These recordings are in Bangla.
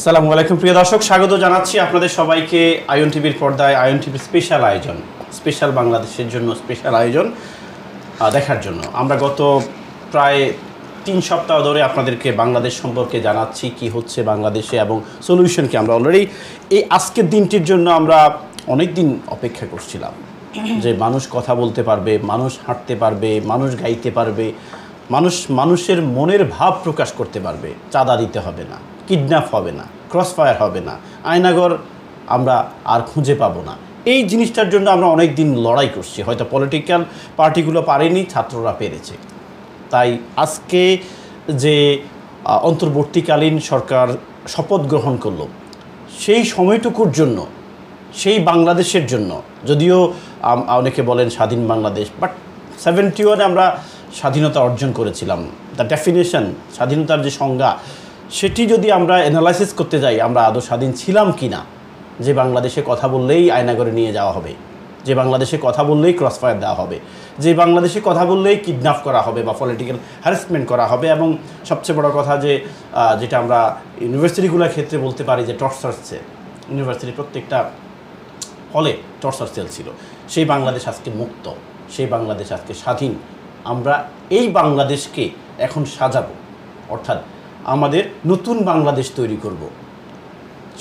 আসসালামু আলাইকুম প্রিয় দর্শক, স্বাগত জানাচ্ছি আপনাদের সবাইকে আয়ন টিভির পর্দায় আয়ন টিভির স্পেশাল আয়োজন, স্পেশাল বাংলাদেশের জন্য স্পেশাল আয়োজন দেখার জন্য। আমরা গত প্রায় 3 সপ্তাহ ধরে আপনাদেরকে বাংলাদেশ সম্পর্কে জানাচ্ছি, কি হচ্ছে বাংলাদেশে এবং সলিউশনকে। আমরা অলরেডি এই আজকের দিনটির জন্য আমরা অনেক দিন অপেক্ষা করছিলাম যে মানুষ কথা বলতে পারবে, মানুষ হাঁটতে পারবে, মানুষ গাইতে পারবে, মানুষের মনের ভাব প্রকাশ করতে পারবে, চাঁদা দিতে হবে না, কিডন্যাপ হবে না, ক্রসফায়ার হবে না, আয়নাঘর আমরা আর খুঁজে পাবো না। এই জিনিসটার জন্য আমরা অনেক দিন লড়াই করছি। হয়তো পলিটিক্যাল পার্টিগুলো পারেনি, ছাত্ররা পেরেছে। তাই আজকে যে অন্তর্বর্তীকালীন সরকার শপথ গ্রহণ করলো, সেই সময়টুকুর জন্য, সেই বাংলাদেশের জন্য, যদিও অনেকে বলেন স্বাধীন বাংলাদেশ, বাট 71 আমরা স্বাধীনতা অর্জন করেছিলাম। দ্য ডেফিনেশন, স্বাধীনতার যে সংজ্ঞা, সেটি যদি আমরা অ্যানালাইসিস করতে যাই, আমরা আদৌ স্বাধীন ছিলাম কি না? যে বাংলাদেশে কথা বললেই আয়নাঘরে নিয়ে যাওয়া হবে, যে বাংলাদেশে কথা বললেই ক্রসফায়ার দেওয়া হবে, যে বাংলাদেশে কথা বললেই কিডন্যাপ করা হবে বা পলিটিক্যাল হ্যারাসমেন্ট করা হবে, এবং সবচেয়ে বড় কথা যেটা আমরা ইউনিভার্সিটিগুলোর ক্ষেত্রে বলতে পারি যে টর্চার সেল, ইউনিভার্সিটি প্রত্যেকটা হলে টর্চার সেল ছিল। সেই বাংলাদেশ আজকে মুক্ত, সেই বাংলাদেশ আজকে স্বাধীন। আমরা এই বাংলাদেশকে এখন সাজাবো, অর্থাৎ আমাদের নতুন বাংলাদেশ তৈরি করব।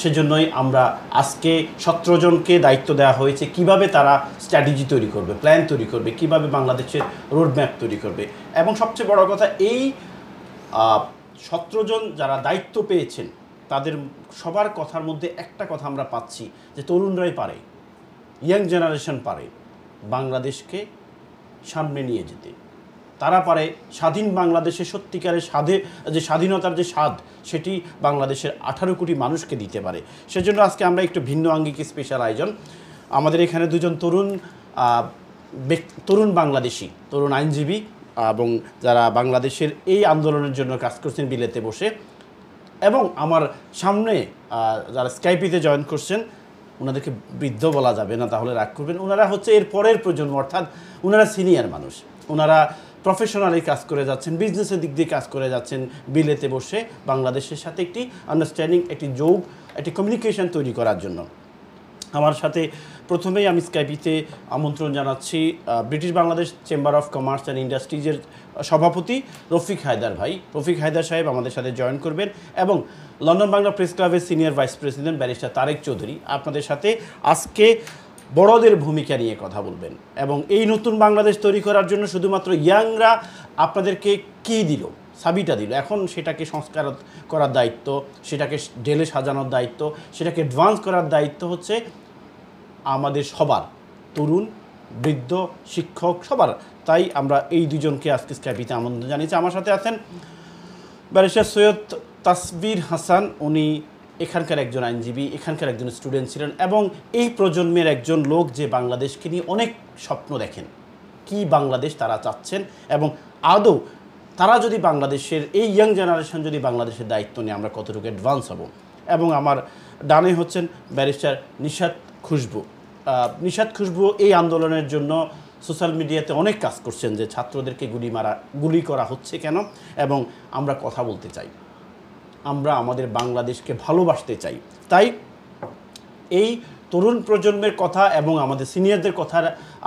সেজন্যই আমরা আজকে 17 জনকে দায়িত্ব দেওয়া হয়েছে কিভাবে তারা স্ট্র্যাটেজি তৈরি করবে, প্ল্যান তৈরি করবে, কিভাবে বাংলাদেশের রোডম্যাপ তৈরি করবে। এবং সবচেয়ে বড় কথা, এই 17 জন যারা দায়িত্ব পেয়েছেন, তাদের সবার কথার মধ্যে একটা কথা আমরা পাচ্ছি যে তরুণরাই পারে, ইয়াং জেনারেশন পারে বাংলাদেশকে সামনে নিয়ে যেতে। তারা পারে স্বাধীন বাংলাদেশে সত্যিকারের যে স্বাধীনতার যে স্বাদ, সেটি বাংলাদেশের 18 কোটি মানুষকে দিতে পারে। সেজন্য আজকে আমরা একটু ভিন্ন আঙ্গিকে স্পেশাল আয়োজন। আমাদের এখানে দুজন তরুণ বাংলাদেশি, তরুণ আইনজীবী, এবং যারা বাংলাদেশের এই আন্দোলনের জন্য কাজ করছেন বিলেতে বসে, এবং আমার সামনে যারা স্কাইপিতে জয়েন করছেন, ওনাদেরকে বৃদ্ধ বলা যাবে না, তাহলে রাগ করবেন। ওনারা হচ্ছে এর পরের প্রজন্ম, অর্থাৎ ওনারা সিনিয়র মানুষ, ওনারা প্রফেশনালি কাজ করে যাচ্ছেন, বিজনেসের দিক দিয়ে কাজ করে যাচ্ছেন, বিলেতে বসে বাংলাদেশের সাথে একটি আন্ডারস্ট্যান্ডিং, একটি একটি কমিউনিকেশন তৈরি করার জন্য। আমার সাথে প্রথমেই আমি স্কাইপিতে আমন্ত্রণ জানাচ্ছি British Bangladesh chamber of commerce and ইন্ডাস্ট্রিজের সভাপতি রফিক হায়দার ভাই। রফিক হায়দার সাহেব আমাদের সাথে জয়েন করবেন, এবং লন্ডন বাংলা প্রেস ক্লাবের senior vice president barrister Tareq Chowdhury আপনাদের সাথে আজকে বড়দের ভূমিকা নিয়ে কথা বলবেন। এবং এই নতুন বাংলাদেশ তৈরি করার জন্য শুধুমাত্র ইয়াংরা আপনাদেরকে কী দিল, সাবিটা দিল, এখন সেটাকে সংস্কার করার দায়িত্ব, সেটাকে ঢেলে সাজানোর দায়িত্ব, সেটাকে অ্যাডভান্স করার দায়িত্ব হচ্ছে আমাদের সবার, তরুণ, বৃদ্ধ, শিক্ষক, সবার। তাই আমরা এই দুজনকে আজকে স্কাইপিতে আমন্ত্রণ জানিয়েছি। আমার সাথে আছেন ব্যারিস্টার সৈয়দ তাসবির হাসান, উনি এখানকার একজন আইনজীবী, এখানকার একজন স্টুডেন্ট ছিলেন, এবং এই প্রজন্মের একজন লোক যে বাংলাদেশকে নিয়ে অনেক স্বপ্ন দেখেন, কি বাংলাদেশ তারা চাচ্ছেন, এবং আদৌ তারা যদি বাংলাদেশের এই ইয়াং জেনারেশন যদি বাংলাদেশের দায়িত্ব নিয়ে আমরা কতটুকু অ্যাডভান্স হব। এবং আমার ডানে হচ্ছেন ব্যারিস্টার নিশাত খুশবু। নিশাত খুশবু এই আন্দোলনের জন্য সোশ্যাল মিডিয়াতে অনেক কাজ করছেন, যে ছাত্রদেরকে গুলি করা হচ্ছে কেন, এবং আমরা কথা বলতে চাই, আমরা আমাদের বাংলাদেশকে ভালোবাসতে চাই। তাই এই তরুণ প্রজন্মের কথা এবং আমাদের সিনিয়রদের কথা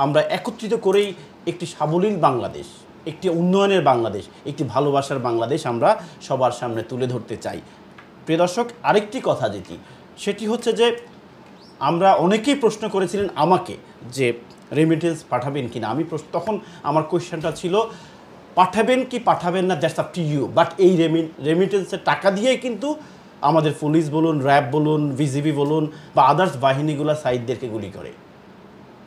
আমরা একত্রিত করেই একটি সাবলীল বাংলাদেশ, একটি উন্নয়নের বাংলাদেশ, একটি ভালোবাসার বাংলাদেশ আমরা সবার সামনে তুলে ধরতে চাই। প্রিয় দর্শক, আরেকটি কথা সেটি হচ্ছে যে আমরা অনেকেই প্রশ্ন করেছিলেন আমাকে যে রেমিটেন্স পাঠাবেন কি না। তখন আমার কোয়েশ্চেনটা ছিল, পাঠাবেন কি পাঠাবেন না, that's up to you, but এই রেমিটেন্সের টাকা দিয়েই কিন্তু আমাদের পুলিশ বলুন, র্যাব বলুন, বিজিবি বলুন, বা আদার্স বাহিনীগুলো সাইদদেরকে গুলি করে।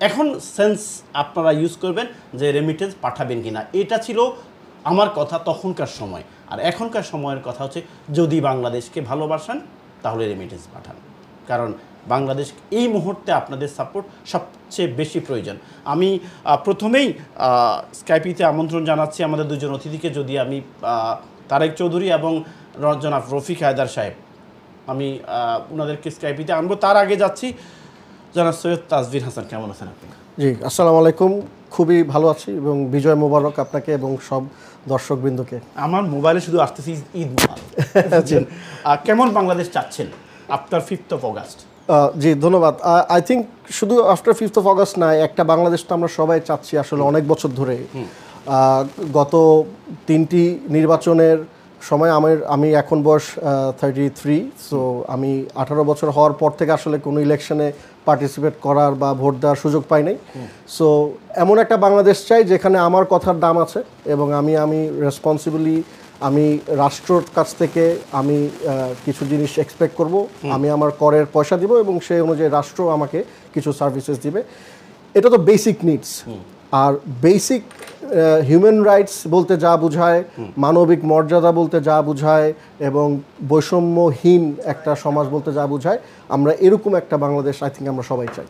এখন সেন্স আপনারা ইউজ করবেন যে রেমিটেন্স পাঠাবেন কি না। এটা ছিল আমার কথা তখনকার সময়। আর এখনকার সময়ের কথা হচ্ছে, যদি বাংলাদেশকে ভালোবাসেন তাহলে রেমিটেন্স পাঠান, কারণ বাংলাদেশ এই মুহূর্তে আপনাদের সাপোর্ট সবচেয়ে বেশি প্রয়োজন। আমি প্রথমেই স্কাইপিতে আমন্ত্রণ জানাচ্ছি আমাদের দুজন অতিথিকে। যদি আমি তারেক চৌধুরী এবং জনাব রফিক হায়দার সাহেব, আমি ওনাদেরকে স্কাইপিতে আনবো। তার আগে যাচ্ছি জনাব সৈয়দ তাসবির হাসান, কেমন আছেন আপনি? জি, আসসালামু আলাইকুম, খুবই ভালো আছি, এবং বিজয় মোবারক আপনাকে এবং সব দর্শকবৃন্দকে। আমার মোবাইলে শুধু আসতেছি ঈদ মোবারক। কেমন বাংলাদেশ চাচ্ছেন? After 5th of August? জি ধন্যবাদ। আই থিঙ্ক শুধু আফটার 5th of August না, একটা বাংলাদেশ তো আমরা সবাই চাচ্ছি আসলে অনেক বছর ধরে। গত 3টি নির্বাচনের সময় আমি এখন বয়স 33, সো আমি 18 বছর হওয়ার পর থেকে আসলে কোনো ইলেকশনে পার্টিসিপেট করার বা ভোট দেওয়ার সুযোগ পাই নাই। সো এমন একটা বাংলাদেশ চাই যেখানে আমার কথার দাম আছে এবং আমি রেসপন্সিবলি আমি রাষ্ট্রর কাছ থেকে আমি কিছু জিনিস এক্সপেক্ট করব, আমি আমার করের পয়সা দিব এবং সেই অনুযায়ী রাষ্ট্র আমাকে কিছু সার্ভিসেস দিবে। এটা তো বেসিক নিডস। আর বেসিক হিউম্যান রাইটস বলতে যা বোঝায়, মানবিক মর্যাদা বলতে যা বোঝায় এবং বৈষম্যহীন একটা সমাজ বলতে যা বোঝায়, আমরা এরকম একটা বাংলাদেশ আই থিঙ্ক আমরা সবাই চাই।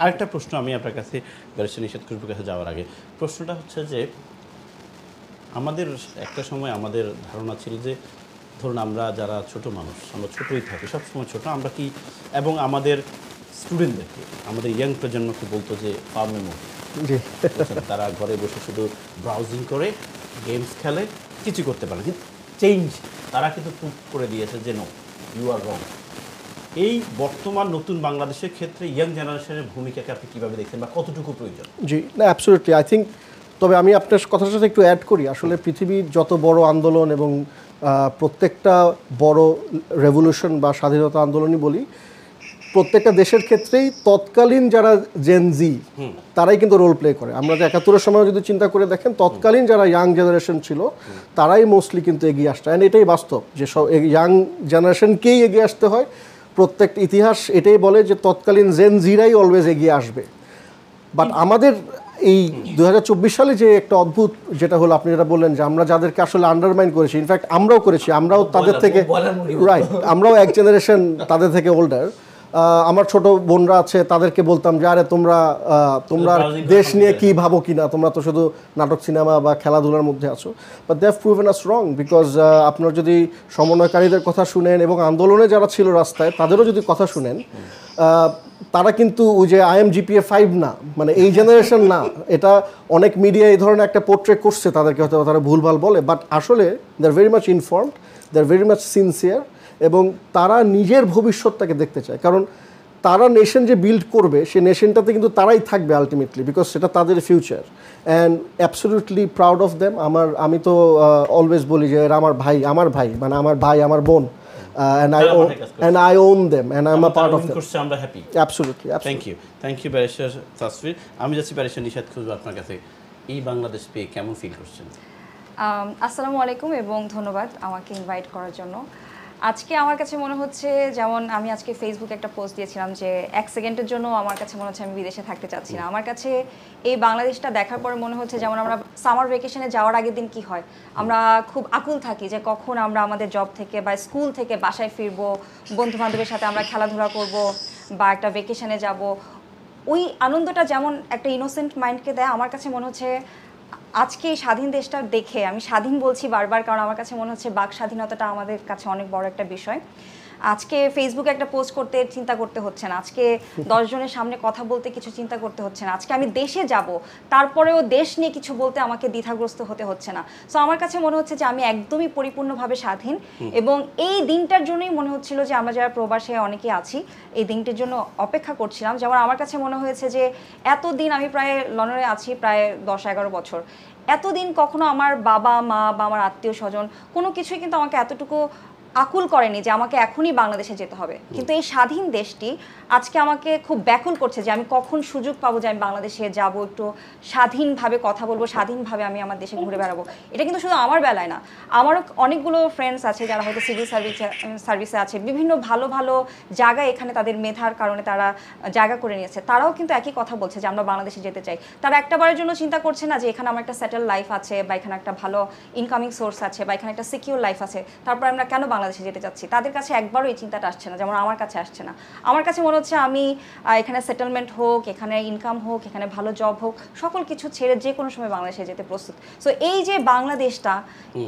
আরেকটা প্রশ্ন আমি আপনার কাছে ব্যারিস্টার নিশাত খুশবুর কাছে যাওয়ার আগে, প্রশ্নটা হচ্ছে যে আমাদের একটা সময় আমাদের ধারণা ছিল যে ধরুন আমরা যারা ছোট মানুষ, আমরা ছোটই থাকি, সবসময় ছোট, আমরা কি এবং আমাদের স্টুডেন্টদেরকে, আমাদের ইয়াং প্রজন্মকে বলতো যে ফার্মে মুভি, জি তারা ঘরে বসে শুধু ব্রাউজিং করে গেমস খেলে, কিছু করতে পারে না। কিন্তু চেঞ্জ তারা কিন্তু প্রুভ করে দিয়েছে যে নো, ইউ আর রং। এই বর্তমান নতুন বাংলাদেশের ক্ষেত্রে ইয়াং জেনারেশনের ভূমিকাকে আপনি কীভাবে দেখছেন বা কতটুকু প্রয়োজন? জি না, অ্যাবসলিউটলি আই থিঙ্ক। তবে আমি আপনার কথার সাথে একটু অ্যাড করি, আসলে পৃথিবীর যত বড় আন্দোলন এবং প্রত্যেকটা বড় রেভলিউশন বা স্বাধীনতা আন্দোলনই বলি, প্রত্যেকটা দেশের ক্ষেত্রেই তৎকালীন যারা জেনজি তারাই কিন্তু রোল প্লে করে। আমরা যে 71-এর সময় যদি চিন্তা করে দেখেন, তৎকালীন যারা ইয়াং জেনারেশন ছিল তারাই মোস্টলি কিন্তু এগিয়ে আসতো। অ্যান্ড এটাই বাস্তব যে সব ইয়াং জেনারেশনকেই এগিয়ে আসতে হয়। প্রত্যেকটা ইতিহাস এটাই বলে যে তৎকালীন জেনজিরাই অলওয়েজ এগিয়ে আসবে। বাট আমাদের এই 2024 সালে যে একটা অদ্ভুত যেটা হলো, আপনি যেটা বললেন যে আমরা যাদেরকে আসলে আন্ডারমাইন করেছি, ইনফ্যাক্ট আমরাও করেছি, আমরাও তাদের থেকে রাইট, আমরাও এক জেনারেশন তাদের থেকে ওল্ডার। আমার ছোট বোনরা আছে, তাদেরকে বলতাম যে আরে তোমরা দেশ নিয়ে কি ভাবো কিনা, তোমরা তো শুধু নাটক সিনেমা বা খেলাধুলার মধ্যে আছো। But they have proven us wrong, because আপনার যদি সমন্বয়কারীদের কথা শুনেন এবং আন্দোলনে যারা ছিল রাস্তায় তাদেরও যদি কথা শুনেন, তারা কিন্তু ওই যে IMGPA 5 না, মানে এই জেনারেশন না। এটা অনেক মিডিয়া এই ধরনের একটা পোর্ট্রে করছে, তাদেরকে হয়তো তারা ভুলভাল বলে, বাট আসলে they are very much informed, they are very much sincere এবং তারা নিজের ভবিষ্যৎটাকে দেখতে চায়। কারণ তারা নেশন যে বিল্ড করবে, সেই নেশনটাতে কিন্তু তারাই থাকবে আলটিমেটলি, বিকজ সেটা তাদের future. And absolutely proud of them. আমি তো অলওয়েজ বলি যে এরা আমার ভাই, মানে আমার ভাই, আমার বোন। And I own them and I'm a part of them. আমরা happy. Absolutely. Thank you barrister Tasfir. আমি যাচ্ছি ব্যারিস্টার নিশাত খুশবু আপনার কাছে, এই বাংলাদেশ পেয়ে কেমন ফিল করছেন? আসসালামু আলাইকুম এবং ধন্যবাদ আমাকে ইনভাইট করার জন্য। আজকে আমার কাছে মনে হচ্ছে, যেমন আমি আজকে ফেসবুকে একটা পোস্ট দিয়েছিলাম যে 1 সেকেন্ডের জন্য আমার কাছে মনে হচ্ছে আমি বিদেশে থাকতে চাচ্ছি না। আমার কাছে এই বাংলাদেশটা দেখার পরে মনে হচ্ছে, যেমন আমরা সামার ভ্যাকেশনে যাওয়ার আগের দিন কি হয়, আমরা খুব আকুল থাকি যে কখন আমরা আমাদের জব থেকে বা স্কুল থেকে বাসায় ফিরবো, বন্ধু বান্ধবের সাথে আমরা খেলাধুলা করব বা একটা ভ্যাকেশনে যাব। ওই আনন্দটা যেমন একটা ইনোসেন্ট মাইন্ডকে দেয়, আমার কাছে মনে হচ্ছে আজকে এই স্বাধীন দেশটা দেখে, আমি স্বাধীন বলছি বারবার কারণ আমার কাছে মনে হচ্ছে বাক স্বাধীনতাটা আমাদের কাছে অনেক বড় একটা বিষয়। আজকে ফেসবুকে একটা পোস্ট করতে চিন্তা করতে হচ্ছে না, আজকে 10 জনের সামনে কথা বলতে কিছু চিন্তা করতে হচ্ছে না, আজকে আমি দেশে যাব তারপরেও দেশ নিয়ে কিছু বলতে আমাকে দ্বিধাগ্রস্ত হতে হচ্ছে না। সো আমার কাছে মনে হচ্ছে যে আমি একদমই পরিপূর্ণভাবে স্বাধীন এবং এই দিনটার জন্যই মনে হচ্ছিল যে আমরা যারা প্রবাসে অনেকেই আছি এই দিনটির জন্য অপেক্ষা করছিলাম। যেমন আমার কাছে মনে হয়েছে যে এতদিন আমি প্রায় লন্ডনে আছি প্রায় 10-11 বছর, এতদিন কখনো আমার বাবা মা বা আমার আত্মীয় স্বজন কোনো কিছুই কিন্তু আমাকে এতটুকু আকুল করেনি যে আমাকে এখনই বাংলাদেশে যেতে হবে। কিন্তু এই স্বাধীন দেশটি আজকে আমাকে খুব ব্যাকুল করছে যে আমি কখন সুযোগ পাবো যে আমি বাংলাদেশে যাব, একটু স্বাধীনভাবে কথা বলবো, স্বাধীনভাবে আমি আমার দেশে ঘুরে বেড়াবো। এটা কিন্তু শুধু আমার বেলায় না, আমারও অনেকগুলো ফ্রেন্ডস আছে যারা হয়তো সিভিল সার্ভিসে আছে, বিভিন্ন ভালো ভালো জায়গায় এখানে তাদের মেধার কারণে তারা জায়গা করে নিয়েছে, তারাও কিন্তু একই কথা বলছে যে আমরা বাংলাদেশে যেতে চাই। তারা একটাবারের জন্য চিন্তা করছে না যে এখানে আমার একটা সেটেল লাইফ আছে বা এখানে একটা ভালো ইনকামিং সোর্স আছে বা এখানে একটা সিকিউর লাইফ আছে, তারপর আমরা কেন বাংলাদেশে যেতে চাচ্ছি। তাদের কাছে একবারও এই চিন্তাটা আসছে না, যেমন আমার কাছে আসছে না। আমার কাছে মনে হচ্ছে আমি এখানে সেটেলমেন্ট হোক, এখানে ইনকাম হোক, এখানে ভালো জব হোক, সকল কিছু ছেড়ে যে কোনো সময় বাংলাদেশে যেতে প্রস্তুত। সো এই যে বাংলাদেশটা,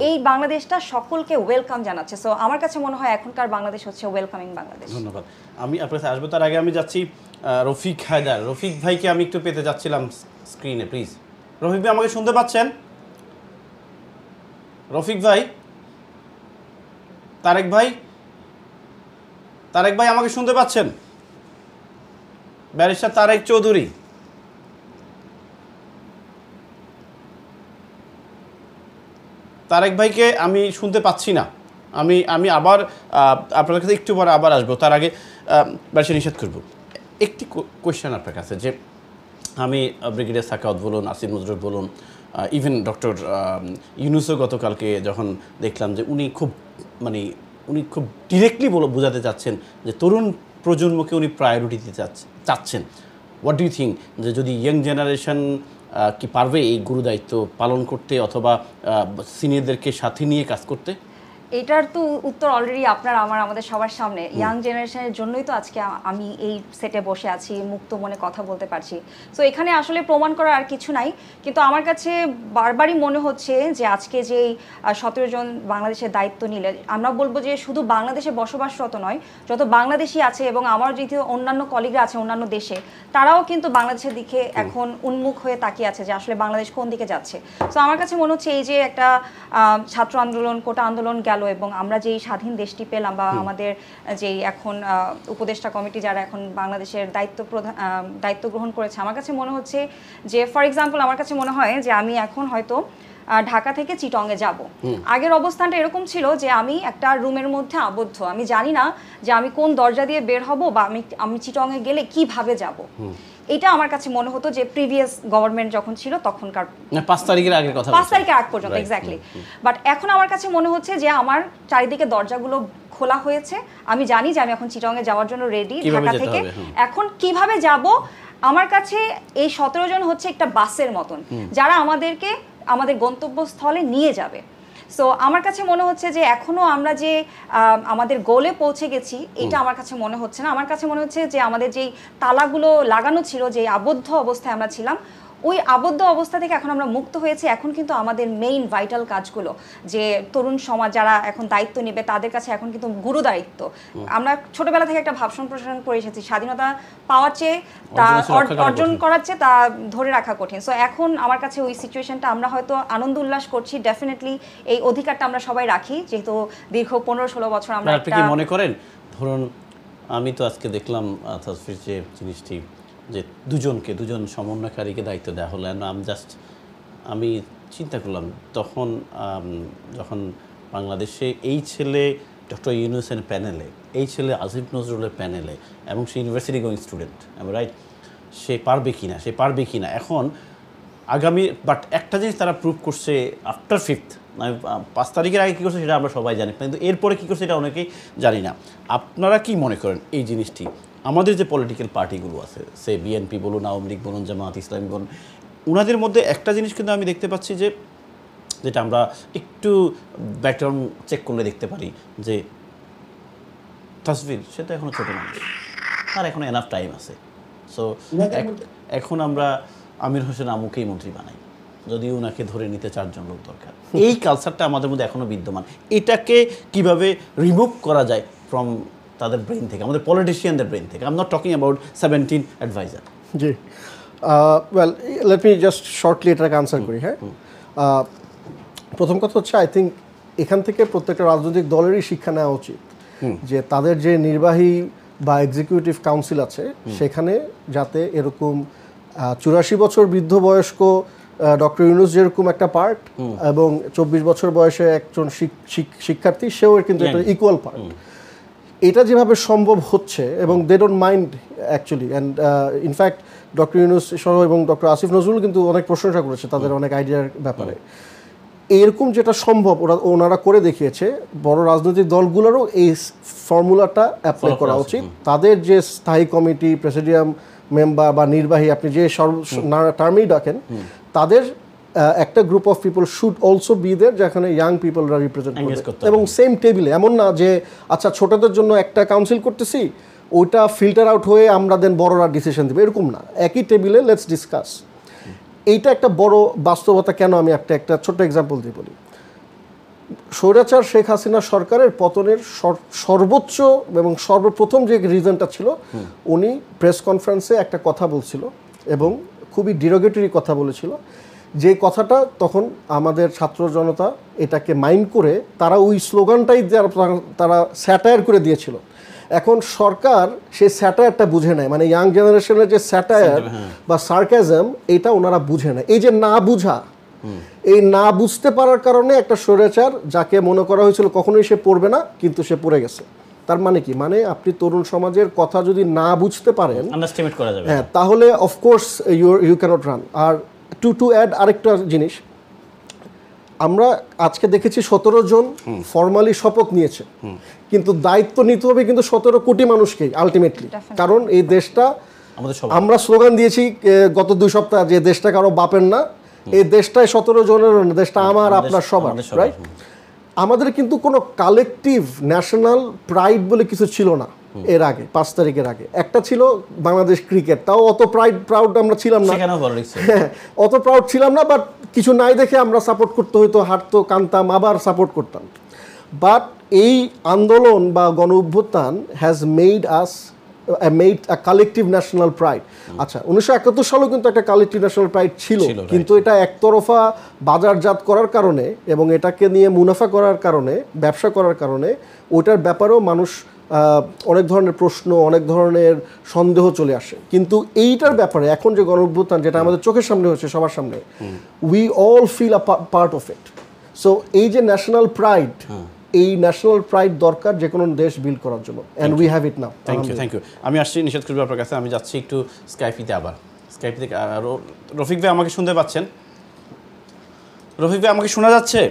এই বাংলাদেশটা সকলকে ওয়েলকাম জানাচ্ছে। সো আমার কাছে মনে হয় এখনকার বাংলাদেশ হচ্ছে ওয়েলকামিং বাংলাদেশ। ধন্যবাদ। আমি আপনার কাছে আসবো, তার আগে আমি যাচ্ছি রফিক হায়দার। রফিক ভাইকে আমি একটু পেতে যাচ্ছিলাম স্ক্রিনে, প্লিজ। রফিক ভাই আমাকে শুনতে পাচ্ছেন? রফিক ভাই, তারেক ভাই, তারেক ভাই আমাকে শুনতে পাচ্ছেন? ব্যারিস্টার তারেক চৌধুরী। তারেক ভাইকে আমি শুনতে পাচ্ছি না। আমি আবার আপনার কাছে একটু পরে আবার আসবো, তার আগে ব্যারিস্টার নিষেধ করবো একটি কোয়েশ্চেন আপনার কাছে, যে আমি ব্রিগেডিয়ার সাখাওয়াত বলুন, আসিফ নজরুল বলুন, ইভেন ডক্টর ইউনূসও গতকালকে যখন দেখলাম যে উনি খুব ডিরেক্টলি বোঝাতে চাচ্ছেন যে তরুণ প্রজন্মকে উনি প্রায়োরিটি দিতে চাচ্ছেন। হোয়াট ডু ইউ থিঙ্ক, যে যদি ইয়াং জেনারেশন কি পারবে এই গুরুদায়িত্ব পালন করতে অথবা সিনিয়রদেরকে সাথে নিয়ে কাজ করতে? এটার তো উত্তর অলরেডি আমাদের সবার সামনে। ইয়াং জেনারেশনের জন্যই তো আজকে আমি এই সেটে বসে আছি, মুক্ত মনে কথা বলতে পারছি। সো এখানে আসলে প্রমাণ করার আর কিছু নাই, কিন্তু আমার কাছে বারবারই মনে হচ্ছে যে আজকে যে 17 জন বাংলাদেশের দায়িত্ব নিলে, আমরা বলবো যে শুধু বাংলাদেশে বসবাসরত নয়, যত বাংলাদেশি আছে এবং আমার যেহেতু অন্যান্য কলিগরা আছে অন্যান্য দেশে, তারাও কিন্তু বাংলাদেশের দিকে এখন উন্মুখ হয়ে তাকিয়ে আছে যে আসলে বাংলাদেশ কোন দিকে যাচ্ছে। সো আমার কাছে মনে হচ্ছে এই যে একটা ছাত্র আন্দোলন, কোটা আন্দোলন গেল এবং আমরা যেই স্বাধীন দেশটি পেলাম, বা আমাদের যেই এখন উপদেষ্টা কমিটি যারা এখন বাংলাদেশের দায়িত্ব গ্রহণ করেছে, আমার কাছে মনে হচ্ছে যে ফর এক্সাম্পল আমার কাছে মনে হয় যে আমি এখন হয়তো ঢাকা থেকে চিটংয়ে যাব। আগের অবস্থানটা এরকম ছিল যে আমি একটা রুমের মধ্যে আবদ্ধ, আমি জানি না যে আমি কোন দরজা দিয়ে বের হব বা আমি চিটংয়ে গেলে কিভাবে যাব। এটা আমার কাছে মনে হতো যে প্রিভিয়াস গভর্নমেন্ট যখন ছিল তখনকার 5 তারিখের আগে কথা, 5 তারিখের আগ পর্যন্ত এক্স্যাক্টলি। বাট এখন আমার কাছে মনে হচ্ছে যে আমার চারিদিকে দরজাগুলো খোলা হয়েছে, আমি জানি যে আমি এখন চিটংয়ে যাওয়ার জন্য রেডি ঢাকা থেকে। এখন কিভাবে যাব, আমার কাছে এই 17 জন হচ্ছে একটা বাসের মতন যারা আমাদেরকে আমাদের গন্তব্যস্থলে নিয়ে যাবে। সো আমার কাছে মনে হচ্ছে যে এখনো আমরা যে আমাদের গোলে পৌঁছে গেছি এটা আমার কাছে মনে হচ্ছে না। আমার কাছে মনে হচ্ছে যে আমাদের যেই তালাগুলো লাগানো ছিল, যে আবদ্ধ অবস্থায় আমরা ছিলাম, ওই আবদ্ধ অবস্থা থেকে এখন আমরা মুক্ত হয়েছি। এখন কিন্তু আমাদের মেইন ভাইটাল কাজগুলো, যে তরুণ সমাজ যারা এখন দায়িত্ব নেবে তাদের কাছে এখন কিন্তু গুরু দায়িত্ব। আমরা ছোটবেলা থেকে একটা ভাব সম্প্রসারণ করে এসেছি, স্বাধীনতা পাওয়ার চেয়ে তা অর্জন করার চেয়ে তা ধরে রাখা কঠিন। সো এখন আমার কাছে ওই সিচুয়েশনটা, আমরা হয়তো আনন্দ উল্লাস করছি, ডেফিনেটলি এই অধিকারটা আমরা সবাই রাখি, যেহেতু দীর্ঘ 15-16 বছর আমরা। আপনি কি মনে করেন, ধরুন আমি তো আজকে দেখলাম তাসফির যে জিনিসটি, যে দুজন সমন্বয়কারীকে দায়িত্ব দেওয়া হলো, আমি চিন্তা করলাম তখন যখন বাংলাদেশে এই ছেলে ডক্টর ইউনূসের প্যানেলে, এই ছেলে আসিফ নজরুলের প্যানেলে, এবং সে ইউনিভার্সিটি গোয়িং স্টুডেন্ট, রাইট, সে পারবে কি না এখন আগামী। বাট একটা জিনিস তারা প্রুভ করছে আফটার 5th, 5 তারিখের আগে কী করছে সেটা আমরা সবাই জানি, কিন্তু এরপরে কী করছে এটা অনেকেই জানি না। আপনারা কি মনে করেন এই জিনিসটি, আমাদের যে পলিটিক্যাল পার্টিগুলো আছে, সে বিএনপি বলুন, আওয়ামী লীগ বলুন, জামায়াত ইসলামী বলুন, ওনাদের মধ্যে একটা জিনিস কিন্তু আমি দেখতে পাচ্ছি যে, যেটা আমরা একটু ব্যাকগ্রাউন্ড চেক করলে দেখতে পারি, যে তাসফির সে তো এখনও ছোটো মানুষ, আর এখনও এনাফ টাইম আছে। সো এখন আমরা আমির হোসেন আমুকেই মন্ত্রী বানাই, যদিও ওনাকে ধরে নিতে 4 জন লোক দরকার। এই কালচারটা আমাদের মধ্যে এখনও বিদ্যমান। এটাকে কিভাবে রিমুভ করা যায় ফ্রম তাদের ব্রেন থেকে, আমাদের পলিটিশিয়ানদের ব্রেন থেকে? I am not talking about 17 adviser. জি, well let me just shortly এটাকে আনসার করি। হ্যাঁ, প্রথম কথা হচ্ছে, আই থিঙ্ক এখান থেকে প্রত্যেকটা রাজনৈতিক দলেরই শিক্ষা নেওয়া উচিত যে তাদের যে নির্বাহী বা এক্সিকিউটিভ কাউন্সিল আছে সেখানে যাতে এরকম 84 বছর বৃদ্ধ বয়স্ক ডক্টর ইউনূস যেরকম একটা পার্ট, এবং 24 বছর বয়সে একজন শিক্ষার্থী, সেও কিন্তু একটা ইকুয়াল পার্ট। এটা যেভাবে সম্ভব হচ্ছে, এবং they don't mind actually, and in fact doctor Yunus সহ এবং ডক্টর আসিফ নজরুল কিন্তু অনেক প্রশংসা করেছে তাদের অনেক আইডিয়ার ব্যাপারে। এরকম যেটা সম্ভব ওনারা করে দেখিয়েছে, বড় রাজনৈতিক দলগুলোরও এই ফর্মুলাটা অ্যাপ্লাই করা উচিত। তাদের যে স্থায়ী কমিটি, প্রেসিডিয়াম মেম্বার বা নির্বাহী, আপনি যে টার্মেই ডাকেন, তাদের একটা group of people should also be there, যেখানে ইয়াং পিপলরা রিপ্রেজেন্ট করবে, এবং সেম টেবিলে। এমন না যে আচ্ছা ছোটদের জন্য একটা কাউন্সিল করতেছি, ওইটা ফিল্টার আউট হয়ে আমরা দেন বড়রা ডিসিশন দেবে, এরকম না। একই টেবিলে লেটস ডিসকাস। এইটা একটা বড় বাস্তবতা। কেন আমি একটা ছোট্ট এক্সাম্পল দিয়ে বলি। স্বৈরাচার শেখ হাসিনা সরকারের পতনের সর্বোচ্চ এবং সর্বপ্রথম যে রিজনটা ছিল, উনি প্রেস কনফারেন্সে একটা কথা বলছিল এবং খুবই ডিরোগেটরি কথা বলেছিল, যে কথাটা তখন আমাদের ছাত্র জনতা এটাকে মাইন্ড করে তারা ওই স্লোগানটাই তারা স্যাটায়ার করে দিয়েছিল। এখন সরকার সেই স্যাটায়ারটা বুঝে নেয়, মানে ইয়াং জেনারেশনের যে স্যাটায়ার বা সার্কাজম, এটা ওনারা বুঝে নেয়। এই যে না বুঝা, এই না বুঝতে পারার কারণে একটা স্বৈরাচার যাকে মনে করা হয়েছিল কখনোই সে পড়বে না, কিন্তু সে পড়ে গেছে। তার মানে কি? মানে আপনি তরুণ সমাজের কথা যদি না বুঝতে পারেন, আন্ডারস্টিমেট করা যাবে, হ্যাঁ, তাহলে অফকোর্স ইউ ক্যানট রান। আর টু অ্যাড আরেকটা জিনিস, আমরা আজকে দেখেছি 17 জন ফর্মালি শপথ নিয়েছে, কিন্তু দায়িত্ব নিতে হবে কিন্তু 17 কোটি মানুষকেই আলটিমেটলি। কারণ এই দেশটা আমরা স্লোগান দিয়েছি গত 2 সপ্তাহ যে দেশটা কারো বাপের না, এই দেশটায় 17 জনের, দেশটা আমার আপনার সবার, রাইট? আমাদের কিন্তু কোনো কালেকটিভ ন্যাশনাল প্রাইড বলে কিছু ছিল না এর আগে, 5 তারিখের আগে। একটা ছিল বাংলাদেশ ক্রিকেট, তাও অত প্রাউড আমরা ছিলাম না, অত প্রাউড ছিলাম না, বাট কিছু নাই দেখে আমরা সাপোর্ট করতে হইতো, হাঁটতো, কানতাম, আবার সাপোর্ট করতাম। বাট এই আন্দোলন বা গণ অভ্যুত্থান has made a collective national pride. আচ্ছা, 1971 সালেও কিন্তু একটা কালেকটিভ ন্যাশনাল প্রাইড ছিল, কিন্তু এটা একতরফা বাজারজাত করার কারণে এবং এটাকে নিয়ে মুনাফা করার কারণে, ব্যবসা করার কারণে ওটার ব্যাপারেও মানুষ অনেক ধরনের প্রশ্ন, অনেক ধরনের সন্দেহ চলে আসে। কিন্তু এইটার ব্যাপারে এখন যে গণ অভ্যুত্থান, যেটা আমাদের চোখের সামনে হচ্ছে, সবার সামনে, we all feel a part of it. So এই যে ন্যাশনাল প্রাইড, এই ন্যাশনাল প্রাইড দরকার যে কোনো দেশ বিল্ড করার জন্য, and we have it now. Thank you. আমি আসছি নিষেধ করবো আপনার কাছে, আমি যাচ্ছি একটু স্কাইপিতে। আবার স্কাইপিতে রফিক ভাই আমাকে শুনতে পাচ্ছেন? রফিক ভাই আমাকে শোনা যাচ্ছে?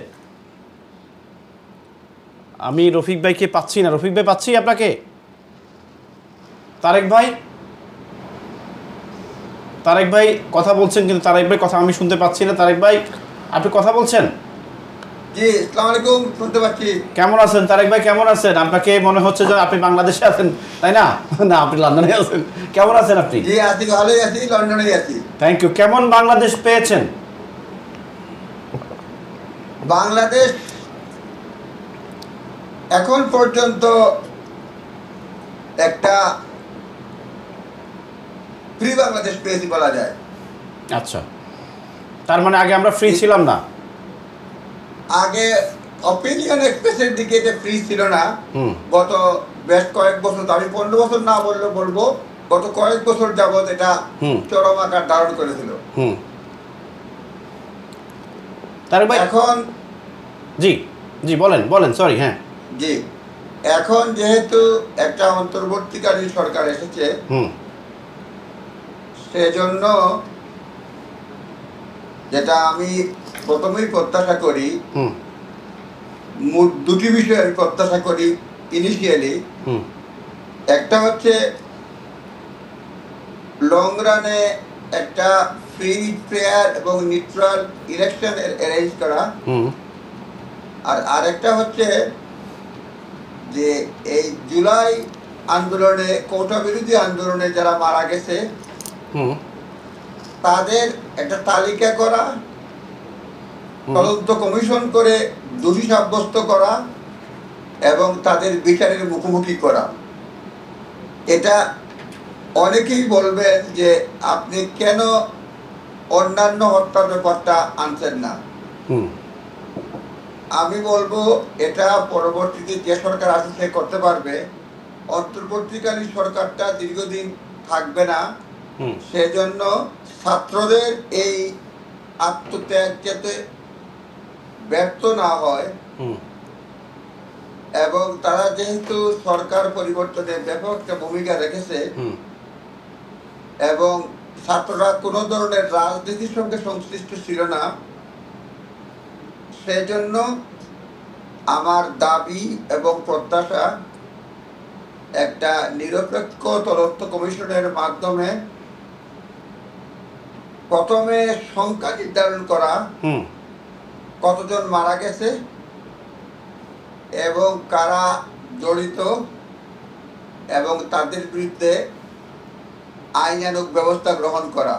আমি রফিক ভাইকে পাচ্ছি না। রফিক ভাই পাচ্ছি আপনাকে? তারেক ভাই কথা বলছেন, কিন্তু তারেক ভাই কথা আমি শুনতে পাচ্ছি না। তারেক ভাই আপনি কথা বলছেন? জি, আসসালামু আলাইকুম, শুনতে পাচ্ছি। কেমন আছেন তারেক ভাই? কেমন আছেন? আপনাকে মনে হচ্ছে যে আপনি বাংলাদেশে আছেন, তাই না? না, আপনি লন্ডনে আছেন। কেমন আছেন আপনি? জি, আছি, ভালোই আছি, লন্ডনেই আছি। Thank you. কেমন বাংলাদেশ পেয়েছেন? বাংলাদেশ এখন পর্যন্ত একটা ফ্রি বাংলাদেশ পেয়েছি বলা যায়। আচ্ছা, তার মানে আগে আমরা ফ্রি ছিলাম না? আগে অপিনিয়ন এক্সপ্রেসের দিকে যে ফ্রি ছিল না, গত বেশ কয়েক বছর, আমি 15 বছর না বলবো, গত কয়েক বছর যাবৎ এটা চরম আকার ধারণ করেছিল। তারেক ভাই এখন জি বলেন সরি। হ্যাঁ, জি, এখন যেহেতু একটা অন্তর্বর্তীকালীন সরকার এসেছে, সেজন্য যেটা আমি প্রথমেই প্রত্যাশা করি, দুটি বিষয় আমি প্রত্যাশা করি ইনিশিয়ালি। একটা হচ্ছে লং রানে একটা ফ্রি, ফেয়ার এবং নিউট্রাল ইলেকশন অ্যারেঞ্জ করা, আর আরেকটা হচ্ছে যে এই জুলাই আন্দোলনে, কোটা বিরোধী আন্দোলনে যারা মারা গেছে তাদের একটা তালিকা করা, তদন্ত কমিশন করে দোষী সাব্যস্ত করা এবং তাদের বিচারের মুখোমুখি করা। এটা অনেকেই বলবেন যে আপনি কেন অন্যান্য হত্যার ব্যাপারটা আনছেন না। আমি বলবো এটা পরবর্তীতে যে সরকার আসে সে করতে পারবে। অন্তর্বর্তীকালীন সরকারটা দীর্ঘদিন থাকবে না, সেজন্য ছাত্রদের এই আত্মত্যাগ যাতে ব্যর্থ না হয় এবং তারা যেহেতু সরকার পরিবর্তনে ব্যাপক একটা ভূমিকা রেখেছে এবং ছাত্ররা কোনো ধরনের রাজনীতির সঙ্গে সংশ্লিষ্ট ছিল না, সেজন্য আমার দাবি এবং প্রত্যাশা একটা নিরপেক্ষ তদন্ত কমিশনের মাধ্যমে প্রথমে সংখ্যা নির্ধারণ করা, কতজন মারা গেছে এবং কারা জড়িত, এবং তাদের বিরুদ্ধে আইনানুগ ব্যবস্থা গ্রহণ করা,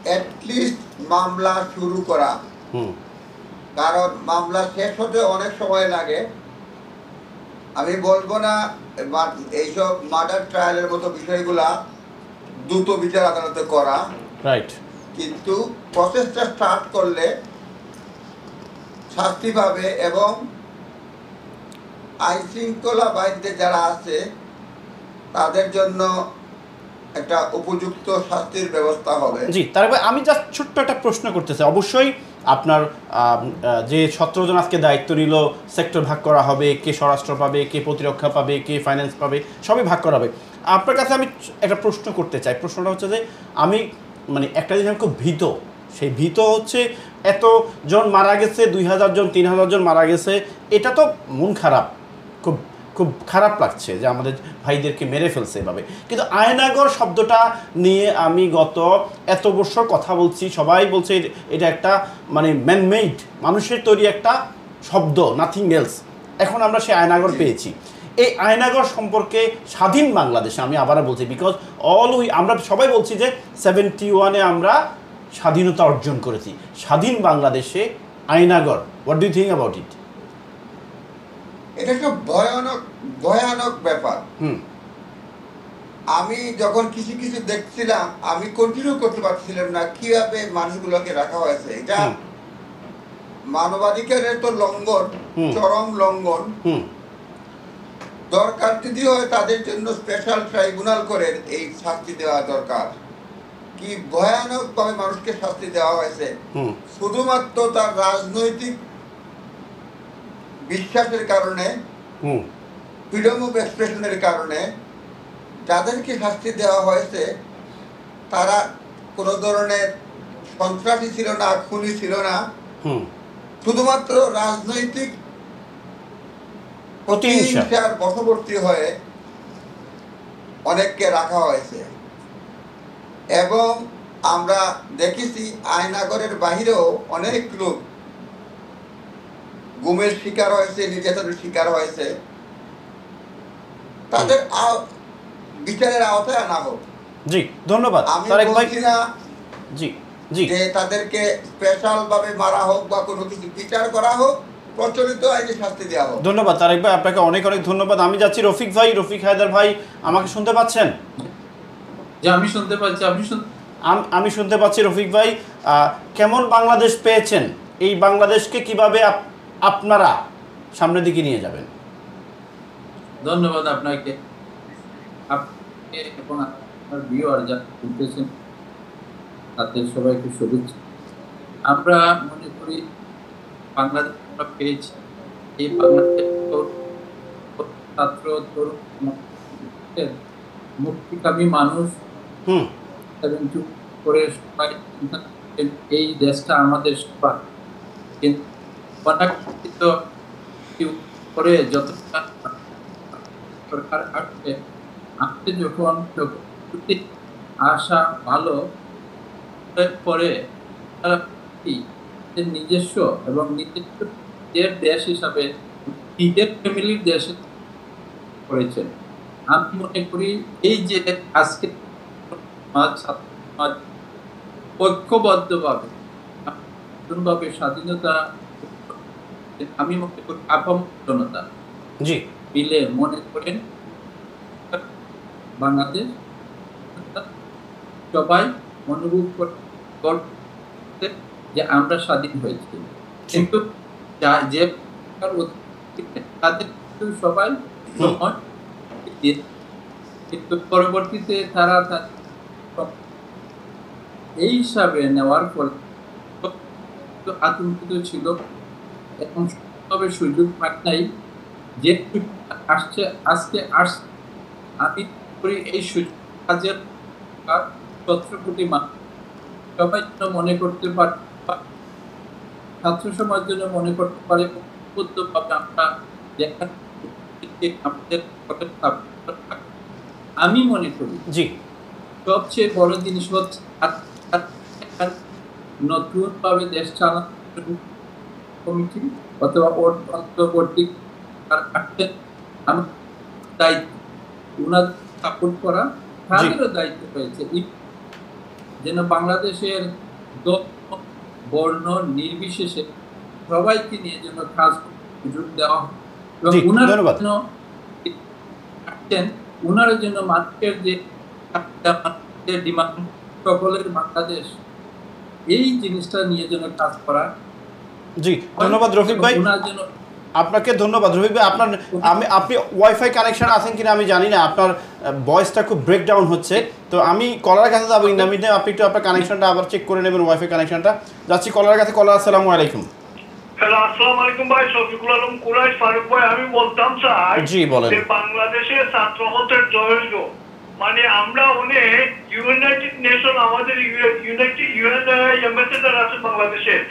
অ্যাটলিস্ট মামলা শুরু করা। কারণ মামলা শেষ হতে অনেক সময় লাগে। আমি বলবো না এইসব মার্ডার ট্রায়ালের মতো বিষয়গুলা দ্রুত বিচার আদালতে করা, রাইট, কিন্তু প্রসেসটা স্টার্ট করলে শাস্তি পাবে এবং আইন শৃঙ্খলা বাহিনীতে যারা আছে তাদের জন্য একটা উপযুক্ত শাস্তির ব্যবস্থা হবে। জি, তারপরে আমি জাস্ট ছোট্ট একটা প্রশ্ন করতে চাই। অবশ্যই আপনার যে 17 জন আজকে দায়িত্ব নিল, সেক্টর ভাগ করা হবে, কে স্বরাষ্ট্র পাবে, কে প্রতিরক্ষা পাবে, কে ফাইন্যান্স পাবে, সবই ভাগ করা হবে। আপনার কাছে আমি একটা প্রশ্ন করতে চাই। প্রশ্নটা হচ্ছে যে আমি মানে একটা জিনিস আমি খুব ভীত, সেই ভীত হচ্ছে এতজন মারা গেছে, 2000 জন 3000 জন মারা গেছে, এটা তো মন খারাপ, খুব খুব খারাপ লাগছে যে আমাদের ভাইদেরকে মেরে ফেলছে এভাবে। কিন্তু আয়নাগর শব্দটা নিয়ে আমি গত এত বছর কথা বলছি, সবাই বলছে এটা একটা মানে ম্যানমেড, মানুষের তৈরি একটা শব্দ, নাথিং এলস। এখন আমরা সেই আয়নাগর পেয়েছি। এই আয়নাগর সম্পর্কে স্বাধীন বাংলাদেশে আমি আবারও বলছি, বিকজ আমরা সবাই বলছি যে 71-এ আমরা স্বাধীনতা অর্জন করেছি। স্বাধীন বাংলাদেশে Aynaghar, what do you think about it? এটা একটা ভয়ানক ভয়ানক ব্যাপার। আমি যখন কিছু কিছু দেখছিলাম, আমি কন্টিনিউ করতে পারছিলাম না কিভাবে মানুষগুলোকে রাখা হয়েছে। এটা মানবাধিকারের তো লঙ্ঘন, চরম লঙ্ঘন। দরকার যদি হয় তাদের জন্য স্পেশাল ট্রাইব্যুনাল করে এই শাস্তি দেওয়া দরকার। কি ভয়ানক ভাবে মানুষকে শাস্তি দেওয়া হয়েছে শুধুমাত্র তার রাজনৈতিক বিশ্বাসের কারণে, ফ্রিডম অফ এক্সপ্রেশনের কারণে। যাদেরকে শাস্তি দেওয়া হয়েছে তারা কোনো ধরনের সন্ত্রাসী ছিল না, খুনি ছিল না, শুধুমাত্র রাজনৈতিক প্রতিহিংসার বশবর্তী হয়ে অনেককে রাখা হয়েছে। এবং আমরা দেখেছি আয়নাগরের বাহিরেও অনেক লোক গুমের শিকার হয়েছে, নির্যাতনের শিকার হয়েছে। তাদের বিচারের আওতায় আনা হোক। জি, ধন্যবাদ। আমি বলছি না জি জি যে তাদেরকে স্পেশাল ভাবে মারা হোক বা কোনো কিছু বিচার করা হোক, প্রচলিত আইনে শাস্তি দেওয়া হোক। ধন্যবাদ তারেক ভাই, আপনাকে অনেক অনেক ধন্যবাদ। আমি যাচ্ছি রফিক ভাই, রফিক হায়দার ভাই, আমাকে শুনতে পাচ্ছেন? আমি শুনতে পাচ্ছি, আমি শুনতে পাচ্ছি। রফিক ভাই, কেমন বাংলাদেশ পেয়েছেন? এই বাংলাদেশকে কিভাবে আপনারা সামনের দিকে নিয়ে যাবেন? ধন্যবাদ আপনাকে এবং আপনার ভিউয়ার যারা শুনতেছেন তাদের সবাইকে শুভেচ্ছা। আমরা মনে করি বাংলাদেশ আমরা পেয়েছি। এই বাংলাদেশ ছাত্র তরুণ মুক্তিকামী মানুষ করে সবাই এই দেশটা আমাদের সবার, কিন্তু করে যতটা সরকার আসছে আসতে যখন আসা ভালো পরে নিজস্ব এবং নিজের দেশ হিসাবে নিজের ফ্যামিলির দেশ করেছেন। আমি মনে করি এই যে আজকে ঐক্যবদ্ধভাবে স্বাধীনতা, আমি মনে করি আপাম জনতা মিলে মনে করেন বাংলাদেশ সবাই অনুভব করতে যে আমরা স্বাধীন হয়েছি। কিন্তু যে তাদের সবাই কিন্তু পরবর্তীতে তারা এই হিসাবে নেওয়ার ফলে আতঙ্কিত ছিল এবং তবে সুযোগ পায় নাই যে আসছে আজকে আমি করি এই সুযোগ কাজের 17 কোটি মানুষ সবাই যেন মনে করতে পারে, ছাত্র সমাজ যেন মনে করতে পারে আমরা আমি মনে করি সবচেয়ে বড় জিনিস হচ্ছে নতুন ভাবে দেশ চালানো কমিটি অথবা অন্তর্বর্তী দায়িত্ব ওনার সাপোর্ট করা, তাদেরও দায়িত্ব রয়েছে যেন বাংলাদেশের বর্ণ নির্বিশেষে সবাইকে নিয়ে যেন কাজ সুযোগ দেওয়া হয় এবং ওনারা যেন মানুষের যে ডিমান্ড সকলের বাংলাদেশ এই জিনিসটা নিয়ে যেন কাজ করা। জি, ধন্যবাদ রফিক ভাই। ওনার জন্য আপনাকে ধন্যবাদ রফিক ভাই। আপনার আপনি ওয়াইফাই কানেকশন আছেন কিনা আমি জানি না, আপনার ভয়েসটা খুব ব্রেকডাউন হচ্ছে। তো আমি কলারের কাছে যাবো ইন্টারমিডিয়ে, আপনি একটু আপনার কানেকশনটা আবার চেক করে নেবেন, ওয়াইফাই কানেকশনটা। যাচ্ছি কলারের কাছে। কলার, আসসালামু আলাইকুম। হ্যালো, আসসালামু আলাইকুম ভাই, শফিকুল আলম কুরাইশ। ফারুক ভাই, আমি বলতাম চাই জি বলেন। যে বাংলাদেশের ছাত্র হতের জয়জ, মানে আমরা অনেক ইউনাইটেড নেশন, আমাদের ইউনাইটেড ইউএন অ্যাম্বাসেডার আছে বাংলাদেশের,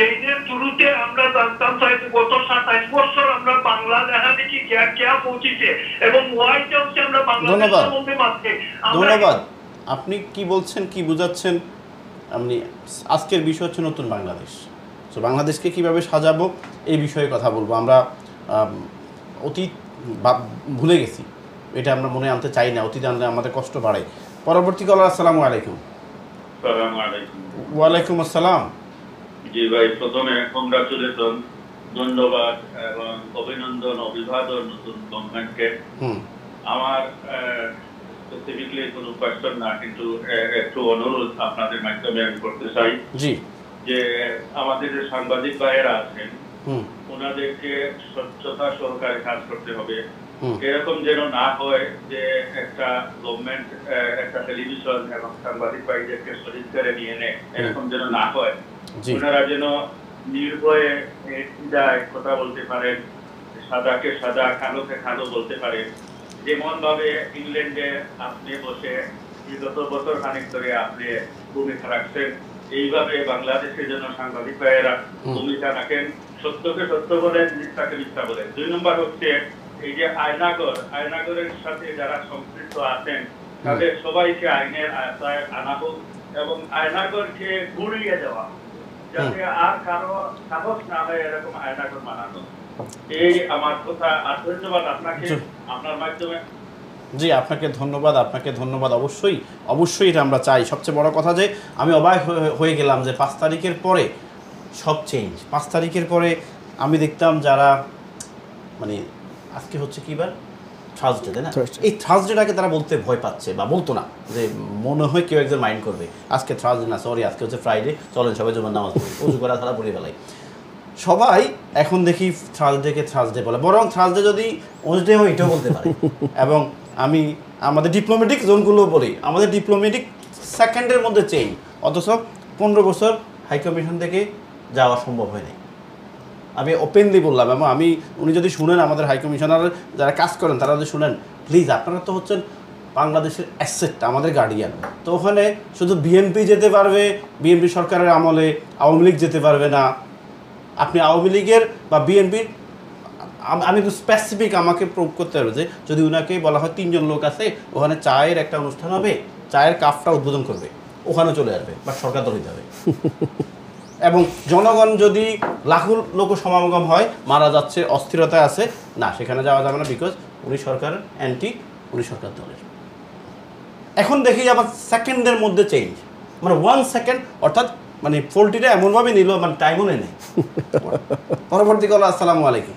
এইদের শুরুতে আমরা জানতাম চাই গত 27 বছর আমরা বাংলা দেখা দেখি কে পৌঁছেছে, এবং হোয়াইট হাউসে আমরা বাংলাদেশ সম্বন্ধে মাত্রে। ধন্যবাদ। আপনি কি বলছেন, কি বুঝাচ্ছেন? আপনি আজকের বিষয় হচ্ছে নতুন বাংলাদেশ। তো বাংলাদেশকে কিভাবে সাজাবো এই বিষয়ে কথা বলবো। আমরা অতীত ভুলে গেছি, এটা আমরা মনে আনতে চাই না। অতীত আনলে আমাদের কষ্ট বাড়ে। পরবর্তী কলার, আসসালামু আলাইকুম। আসসালামু আলাইকুম। ওয়ালাইকুম আসসালাম। জি ভাই, প্রথমে কংগ্রাচুলেশন, ধন্যবাদ এবং অভিনন্দন, অভিবাদন নতুন গভর্নমেন্টকে। আমার স্পেসিফিকলি কোনো কোয়েশ্চন না, কিন্তু একটু অনুরোধ আপনাদের মাধ্যমে আমি করতে চাই। জি। যে আমাদের যে সাংবাদিক ভাইয়েরা আছেন, ওনাদেরকে স্বচ্ছতা সহকারে কাজ করতে হবে। এরকম যেন না হয় যে একটা গভর্নমেন্ট একটা টেলিভিশন এবং সাংবাদিক ভাইদেরকে শরীর করে নিয়ে নেয়, এরকম যেন না হয়। ওনারা যেন নির্ভয়ে কথা বলতে পারেন, সাদাকে সাদা, কালোকে কালো বলতে পারেন। যেমন ভাবে ইংল্যান্ডে আপনি বসে বিগত বছর খানিক ধরে আপনি ভূমিকা রাখছেন, এইভাবে বাংলাদেশের জন্য সাংবাদিক ভাইয়েরা ভূমিকা রাখেন। সত্যকে সত্য বলেন, মিথ্যাকে মিথ্যা বলেন। 2 নম্বর হচ্ছে এই যে আয়নাগরের সাথে যারা সম্পৃক্ত আছেন তাদের সবাইকে আইনের আওতায় আনা হোক এবং আয়নাগরকে ঘুরিয়ে দেওয়া, যাতে আর কারো সাহস না হয় এরকম আয়নাগর বানানো। এই আমার কথা। আর ধন্যবাদ আপনাকে, আপনার মাধ্যমে। জি, আপনাকে ধন্যবাদ, আপনাকে ধন্যবাদ। অবশ্যই অবশ্যই এটা আমরা চাই। সবচেয়ে বড় কথা যে আমি অবাক হয়ে গেলাম যে 5 তারিখের পরে সব চেঞ্জ। 5 তারিখের পরে আমি দেখতাম যারা মানে আজকে হচ্ছে কি বার, থার্সডে, তাই না? এই থার্সডেটাকে তারা বলতে ভয় পাচ্ছে বা বলতো না, যে মনে হয় কেউ একজন মাইন্ড করবে আজকে থার্সডে না, সরি আজকে হচ্ছে ফ্রাইডে, চলেন সবাই জুমার নামাজ পড়ি, উজু করা ছাড়া পড়ে ফেলাই। সবাই এখন দেখি থার্সডেকে থার্সডে বলে, বরং থার্সডে যদি ওয়েডনেসডে হয় এটাও বলতে পারে। এবং আমি আমাদের ডিপ্লোম্যাটিক জোনগুলো বলি, আমাদের ডিপ্লোম্যাটিক সেকেন্ডের মধ্যে চেঞ্জ, অথচ 15 বছর হাইকমিশন থেকে যাওয়া সম্ভব হয়নি। আমি ওপেনলি বললাম, এবং উনি যদি শুনেন, আমাদের হাইকমিশনার যারা কাজ করেন তারা যদি শুনেন, প্লিজ, আপনারা তো হচ্ছেন বাংলাদেশের অ্যাসেট, আমাদের গার্ডিয়ান। তো ওখানে শুধু বিএনপি যেতে পারবে, বিএনপি সরকারের আমলে আওয়ামী লীগ যেতে পারবে না। আপনি আওয়ামী লীগের বা বিএনপির, আমি একটু স্পেসিফিক আমাকে প্রুভ করতে হবে যে যদি ওনাকে বলা হয় 3 জন লোক আছে, ওখানে চায়ের একটা অনুষ্ঠান হবে, চায়ের কাপটা উদ্বোধন করবে, ওখানে চলে আসবে, বা সরকার দল হইতে হবে। এবং জনগণ যদি লাখো লোক সমাগম হয়, মারা যাচ্ছে, অস্থিরতায় আছে, না সেখানে যাওয়া যাবে না, বিকজ উনি সরকার অ্যান্টি, উনি সরকার দলের। এখন দেখি আবার সেকেন্ডের মধ্যে চেঞ্জ, মানে 1 সেকেন্ড, অর্থাৎ মানে পোলট্রিটা এমনভাবে নিল, মানে টাইমও নেই। পরবর্তী কল, আসসালামু আলাইকুম।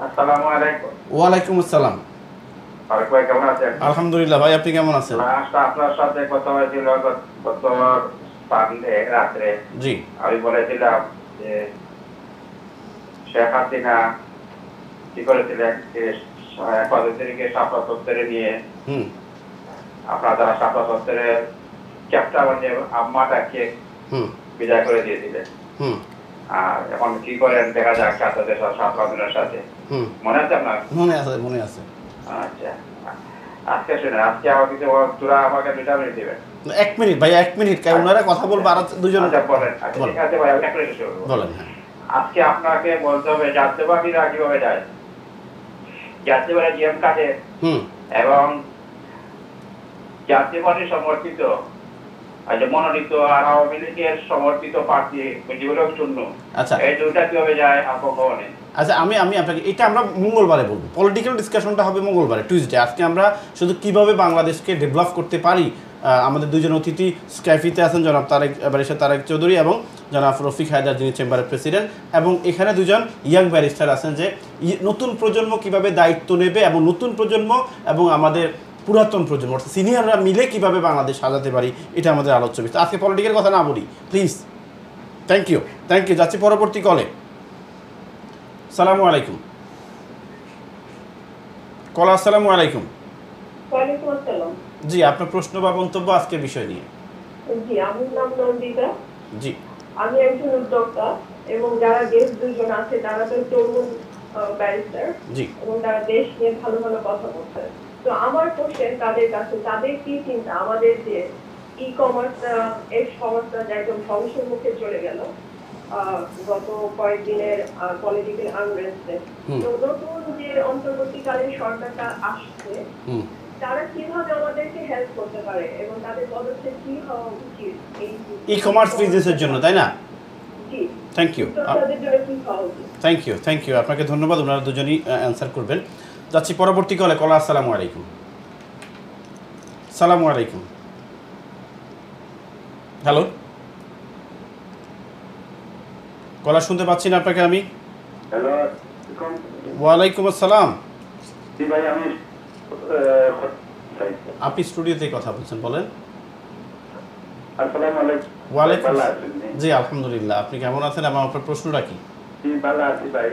আসসালামু আলাইকুম। ওয়ালাইকুম আসসালাম। ফারুক ভাই কেমন আছেন? আলহামদুলিল্লাহ ভাই, আপনি কেমন আছেন? আপনার সাথে কথা হয়েছিল গত সানডে রাত্রে। জি। আমি বলেছিলাম যে শেখ হাসিনা কি করেছিলেন যে 15 তারিখে শাপলা চত্বরে নিয়ে আপনারা যারা শাপলা চত্বরের ক্যাপ্টা মানে আম্মাটাকে বিদায় করে দিয়েছিলেন। আর এখন কি করেন দেখা যাক ছাত্রদের ছাত্রদের সাথে। মনে আছে আপনার? মনে আছে, মনে আছে। আচ্ছা, আজকে শুনে আজকে আমার কিছু তোরা আমাকে 2 মিনিট দিবেন। 1 মিনিট ভাই, 1 মিনিট, কারণ ওনারা কথা বলবো, আর 2 জন বলেন। ঠিক আছে ভাই, 1 মিনিট শুরু বলেন। আজকে আপনাকে বলতে হবে জাতীয়বাদীরা কিভাবে যায়, জাতীয়বাদী জিএম কাদের এবং জাতীয়বাদী সমর্থিত মনোনীত আর আওয়ামী লীগের সমর্থিত প্রার্থী যেগুলো শূন্য, এই 2টা কিভাবে যায় আপনি? আচ্ছা, আমি আপনাকে এটা আমরা মঙ্গলবারে বলবো, পলিটিক্যাল ডিসকাশনটা হবে মঙ্গলবারে, টিউজডে। আজকে আমরা শুধু কিভাবে বাংলাদেশকে ডেভেলপ করতে পারি, আমাদের 2 জন অতিথি স্কাইফিতে আছেন, জনাব তারেক চৌধুরী এবং জনাব রফিক হায়দার, যিনি চেম্বারের প্রেসিডেন্ট, এবং এখানে 2 জন ইয়াং ব্যারিস্টার আছেন, যে নতুন প্রজন্ম কিভাবে দায়িত্ব নেবে, এবং নতুন প্রজন্ম এবং আমাদের পুরাতন প্রজন্ম অর্থাৎ সিনিয়ররা মিলে কিভাবে বাংলাদেশ সাজাতে পারি, এটা আমাদের আলোচ্য বিষয়। আজকে পলিটিক্যাল কথা না বলি প্লিজ। Thank you. যাচ্ছি পরবর্তী কলে। সালামু আলাইকুম। কলা, আসসালামু আলাইকুম। ওয়ালাইকুম আসসালাম। জি, আপনার প্রশ্ন বা মন্তব্য আজকের বিষয় নিয়ে। জি, আমার নাম নন্দিতা। জি, আমি একজন উদ্যোক্তা এবং যারা গেস্ট দুজন আছে তারা তো তরুণ ব্যারিস্টার জি, এবং তারা দেশ নিয়ে ভালো ভালো কথা বলছে। তো আমার কোশ্চেন তাদের কাছে, তাদের কি চিন্তা আমাদের যে ই কমার্স এর সমস্যা যে একদম ধ্বংসের মুখে চলে গেল গত কয়েকদিনের পলিটিক্যাল আনরেস্টে, তো নতুন যে অন্তর্বর্তীকালীন সরকারটা আসছে তারা কিভাবে আমাদেরকে হেল্প করতে পারে এবং তাদের পদক্ষেপ কি হওয়া উচিত এই ই কমার্স বিজনেসের জন্য, তাই না? জি, থ্যাংক ইউ, তাদের জন্য কি হওয়া উচিত? থ্যাংক ইউ, আপনাকে ধন্যবাদ। ওনারা দুজনই অ্যান্সার করবেন। যাচ্ছি পরবর্তী কলে। কলা, আসসালামু আলাইকুম। সালামু আলাইকুম। হ্যালো, কলা শুনতে পাচ্ছি না আপনাকে আমি। হ্যালো, ওয়ালাইকুম আসসালাম। জি ভাই, আমি আপনি স্টুডিওতে কথা বলছেন, বলেন। আসসালামু আলাইকুম। ওয়ালাইকুম ভালো আসসালাম। আছেন? জি, আলহামদুলিল্লাহ। আপনি কেমন আছেন এবং আপনার প্রশ্নটা কি? জি, ভালো আছি ভাই।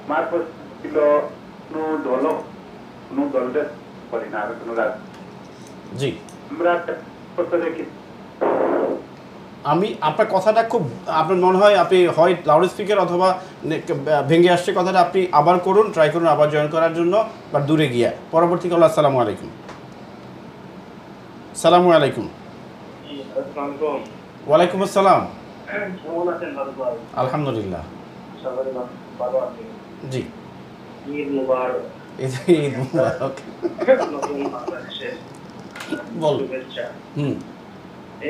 আমার প্রশ্ন ছিল, কোনো দলদের করি না, আর কোনো রাজ জি, আমরা করতে দেখি। আমি আপনার কথাটা খুব, আপনার মনে হয় আপনি হয় লাউড স্পিকার অথবা ভেঙে আসছে কথাটা, আপনি আবার করুন, ট্রাই করুন আবার জয়েন করার জন্য, বা দূরে গিয়া। পরবর্তী কল। আসসালামু আলাইকুম। সালামু আলাইকুম। ওয়ালাইকুম আসসালাম। কেমন আছেন দাদু ভাই? আলহামদুলিল্লাহ। সবাই ভালো আছেন? জি, ঈদ মুবারক। ঈদ মুবারক। নতুন বাংলাদেশের বল। শুভেচ্ছা।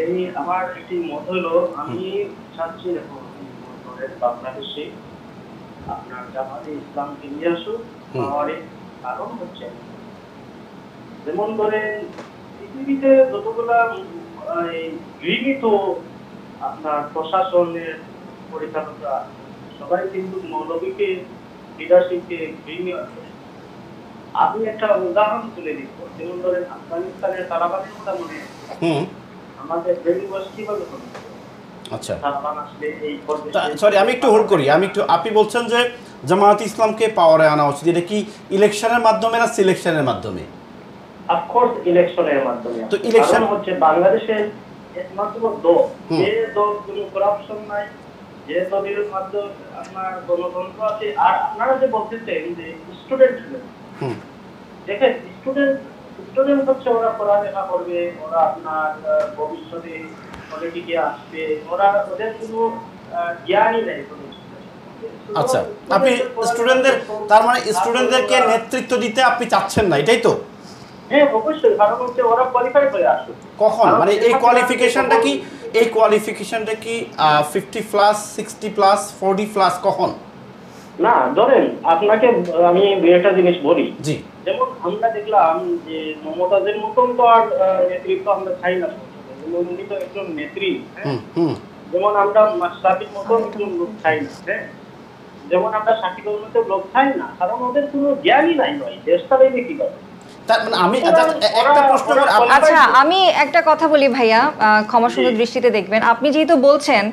এই আমার একটি মত হলো, আমি চাচ্ছি এখন বাংলাদেশে আপনার জামাতে ইসলামকে নিয়ে আসুক। কারণ হচ্ছে যেমন ধরেন পৃথিবীতে যতগুলা গৃহীত আপনার প্রশাসনের পরিচালকরা সবাই কিন্তু মৌলবীকে লিডারশিপকে গৃহীত করে। আমি একটা উদাহরণ তুলে দিব, যেমন ধরেন আফগানিস্তানের তালেবানের কথা মনে আমাদের ব্রেনওয়াশ কিভাবে হবে। আচ্ছা, তালেবান আসলে এই সরি আমি একটু হোল্ড করি। আপনি বলছেন যে জামায়াত ইসলামকে পাওয়ারে আনা উচিত, এটা কি ইলেকশনের মাধ্যমে না সিলেকশনের মাধ্যমে? অফকোর্স ইলেকশনের মাধ্যমে। তো ইলেকশন হচ্ছে বাংলাদেশের একমাত্র দল, যে দল কোনো করাপশন নাই, যে দলের মাধ্যমে আপনার গণতন্ত্র আছে। আর আপনারা যে বলতেছেন যে স্টুডেন্ট, দেখেন স্টুডেন্ট হচ্ছে ওরা পড়ালেখা করবে, ওরা আপনার ভবিষ্যতে পলিটিকে আসবে, ওদের কোনো জ্ঞানই নেই। আচ্ছা, আপনি স্টুডেন্টদের, তার মানে স্টুডেন্টদেরকে নেতৃত্ব দিতে আপনি চাচ্ছেন না, এটাই তো? হ্যাঁ, অবশ্যই। কারণ হচ্ছে ওরা কোয়ালিফাই হয়ে আসবে। কখন, মানে এই কোয়ালিফিকেশনটা কি 50 প্লাস, 60 প্লাস, 40 প্লাস কখন? না, ধরেন আপনাকে আমি একটা জিনিস বলি। জি, যেমন আমরা দেখলাম যে মমতাজের মতন তো আর নেতৃত্ব আমরা চাই না। উনি তো একজন নেত্রী। যেমন আমরা মাশরাফির মতন একজন লোক চাই না। হ্যাঁ, যেমন আমরা শাকিবের মতো লোক চাই না, কারণ ওদের কোনো জ্ঞানই নাই ভাই। দেশটা দেখবে কি করে। আচ্ছা, আমি একটা কথা বলি ভাইয়া, ক্ষমা সুন্দর দৃষ্টিতে দেখবেন। আপনি যেহেতু বলছেন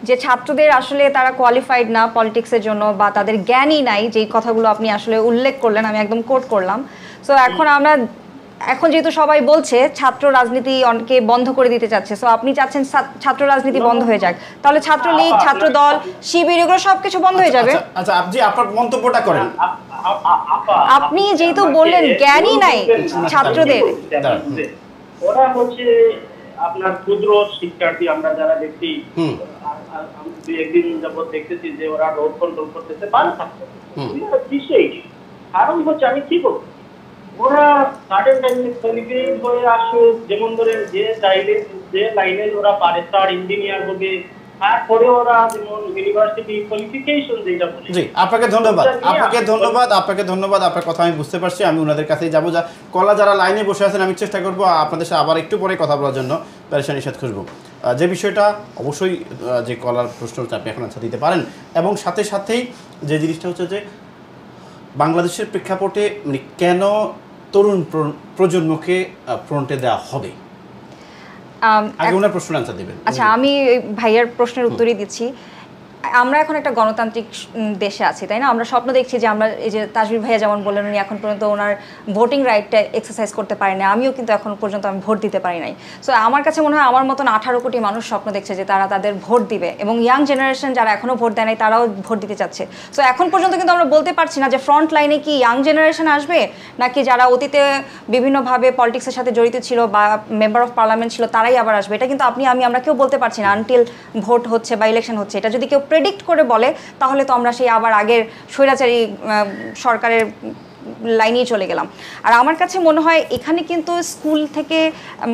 যে ছাত্রদের আসলে তারা কোয়ালিফাইড না পলিটিক্সের জন্য, বা তাদের জ্ঞানই নাই, যেই কথাগুলো আপনি আসলে উল্লেখ করলেন, আমি একদম কোট করলাম। সো এখন যেহেতু সবাই বলছে ছাত্র রাজনীতি অনেকে বন্ধ করে দিতে চাচ্ছে, সো আপনি চাচ্ছেন ছাত্র রাজনীতি বন্ধ হয়ে যাক, তাহলে ছাত্রলীগ, ছাত্র দল, শিবির, এগুলো সবকিছু বন্ধ হয়ে যাবে? আচ্ছা, আপনি আপনার মন্তব্যটা করেন। আপনি যেহেতু বললেন জ্ঞানই নাই ছাত্রদের, ওরা হচ্ছে আপনার ক্ষুদ্র শিক্ষার্থী। আমরা যারা দেখছি, একদিন যাবত দেখতেছি যে ওরা রোড কন্ট্রোল করতেছে পারে থাকতে। কারণ হচ্ছে আমি কি বলবো, ওরা সাডেন টাইমে কোয়ালিফাই হয়ে আসে। যেমন ধরেন যে লাইনে ওরা পারে, তার ইঞ্জিনিয়ার হবে, তারপরে ওরা যেমন ইউনিভার্সিটি কোয়ালিফিকেশন যেটা বলে। জি, আপনাকে ধন্যবাদ। আপনার কথা আমি বুঝতে পারছি। আমি ওনাদের কাছেই যাবো। কলা যারা লাইনে বসে আছেন, আমি চেষ্টা করবো আপনাদের সাথে আবার একটু পরে কথা বলার জন্য পেরেশানি নিষেধ করবো। যে বিষয়টা অবশ্যই যে কলার প্রশ্ন হচ্ছে, আপনি এখন আনসার দিতে পারেন। এবং সাথেই যে জিনিসটা হচ্ছে যে বাংলাদেশের প্রেক্ষাপটে মানে কেন তরুণ প্রজন্মকে ফ্রন্টে দেওয়া হবে, আগে ওনার প্রশ্নের আনসার দিবেন। আচ্ছা, আমি ভাইয়ার প্রশ্নের উত্তরই দিচ্ছি। আমরা এখন একটা গণতান্ত্রিক দেশে আছি, তাই না? আমরা স্বপ্ন দেখছি যে আমরা এই যে তাজবীর ভাইয়া যেমন বললেন উনি এখন পর্যন্ত ওনার ভোটিং রাইটটা এক্সারসাইজ করতে পারেন না, আমিও কিন্তু এখন পর্যন্ত আমি ভোট দিতে পারি নাই। সো আমার কাছে মনে হয় আমার মতন 18 কোটি মানুষ স্বপ্ন দেখছে যে তারা তাদের ভোট দিবে, এবং ইয়াং জেনারেশন যারা এখনও ভোট দেয় নাই তারাও ভোট দিতে চাচ্ছে। সো এখন পর্যন্ত কিন্তু আমরা বলতে পারছি না যে ফ্রন্ট লাইনে কি ইয়াং জেনারেশন আসবে নাকি যারা অতীতে বিভিন্নভাবে পলিটিক্সের সাথে জড়িত ছিল বা মেম্বার অফ পার্লামেন্ট ছিল তারাই আবার আসবে। এটা কিন্তু আমরা কেউ বলতে পারছি না আনটিল ভোট হচ্ছে বা ইলেকশন হচ্ছে। এটা যদি কেউ প্রেডিক্ট করে বলে তাহলে তো আমরা সেই আবার আগের স্বৈরাচারী সরকারের লাইনেই চলে গেলাম। আর আমার কাছে মনে হয় এখানে কিন্তু স্কুল থেকে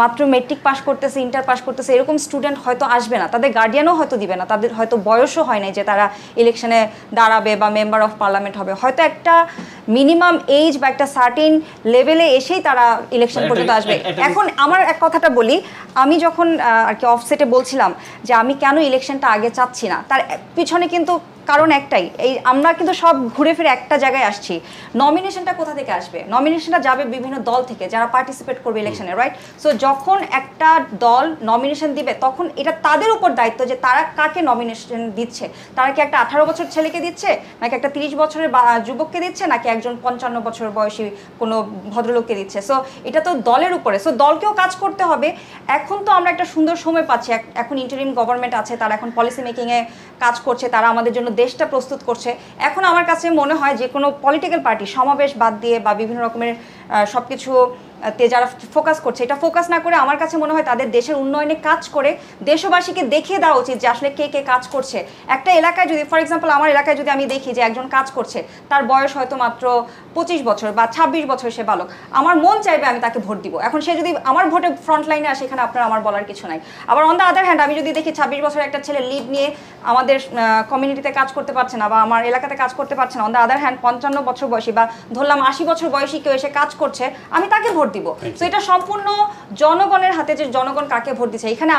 মাত্র মেট্রিক পাস করতেছে, ইন্টার পাস করতেছে এরকম স্টুডেন্ট হয়তো আসবে না, তাদের গার্ডিয়ানও হয়তো দিবে না, তাদের হয়তো বয়সও হয় নাই যে তারা ইলেকশনে দাঁড়াবে বা মেম্বার অফ পার্লামেন্ট হবে। হয়তো একটা মিনিমাম এজ বা একটা সার্টেন লেভেলে এসেই তারা ইলেকশন পর্যন্ত আসবে। এখন আমার এক কথাটা বলি, আমি যখন আর কি অফসেটে বলছিলাম যে আমি কেন ইলেকশনটা আগে চাচ্ছি না, তার পিছনে কিন্তু কারণ একটাই, এই আমরা কিন্তু সব ঘুরে ফিরে একটা জায়গায় আসছি। নমিনেশনটা কোথা থেকে আসবে? নমিনেশনটা যাবে বিভিন্ন দল থেকে যারা পার্টিসিপেট করবে ইলেকশনে, রাইট? সো যখন একটা দল নমিনেশন দিবে তখন এটা তাদের উপর দায়িত্ব যে তারা কাকে নমিনেশন দিচ্ছে। তারা কি একটা 18 বছর ছেলেকে দিচ্ছে, নাকি একটা 30 বছরের যুবককে দিচ্ছে, নাকি একজন 55 বছর বয়সী কোনো ভদ্রলোককে দিচ্ছে? সো এটা তো দলের উপরে, সো দলকেও কাজ করতে হবে। এখন তো আমরা একটা সুন্দর সময় পাচ্ছি, এখন ইন্টারিম গভর্নমেন্ট আছে, তারা এখন পলিসি মেকিংয়ে কাজ করছে, তারা আমাদের জন্য দেশটা প্রস্তুত করছে। এখন আমার কাছে মনে হয় যে কোনো পলিটিক্যাল পার্টি সমাবেশ বাদ দিয়ে বা বিভিন্ন রকমের সব কিছু তে যারা ফোকাস করছে, এটা ফোকাস না করে আমার কাছে মনে হয় তাদের দেশের উন্নয়নে কাজ করে দেশবাসীকে দেখিয়ে দেওয়া উচিত যে আসলে কে কে কাজ করছে। একটা এলাকায় যদি ফর এক্সাম্পল আমার এলাকায় যদি আমি দেখি যে একজন কাজ করছে, তার বয়স হয়তো মাত্র 25 বছর বা 26 বছর, সে বালক, আমার মন চাইবে আমি তাকে ভোট দিব। এখন সে যদি আমার ভোটে ফ্রন্ট লাইনে আসে, এখানে আপনার আমার বলার কিছু নাই। আবার অন দ্য আদার হ্যান্ড আমি যদি দেখি 26 বছরের একটা ছেলে লিড নিয়ে আমাদের কমিউনিটিতে কাজ করতে পারছে না বা আমার এলাকাতে কাজ করতে পারছে না, অন দ্য আদার হ্যান্ড 55 বছর বয়সী বা ধরলাম 80 বছর বয়সী কেউ এসে কাজ করছে, আমি তাকে ভোট দিব। তো এটা সম্পূর্ণ জনগণের হাতে যে জনগণ কাকে ভোট দিচ্ছে। এখানে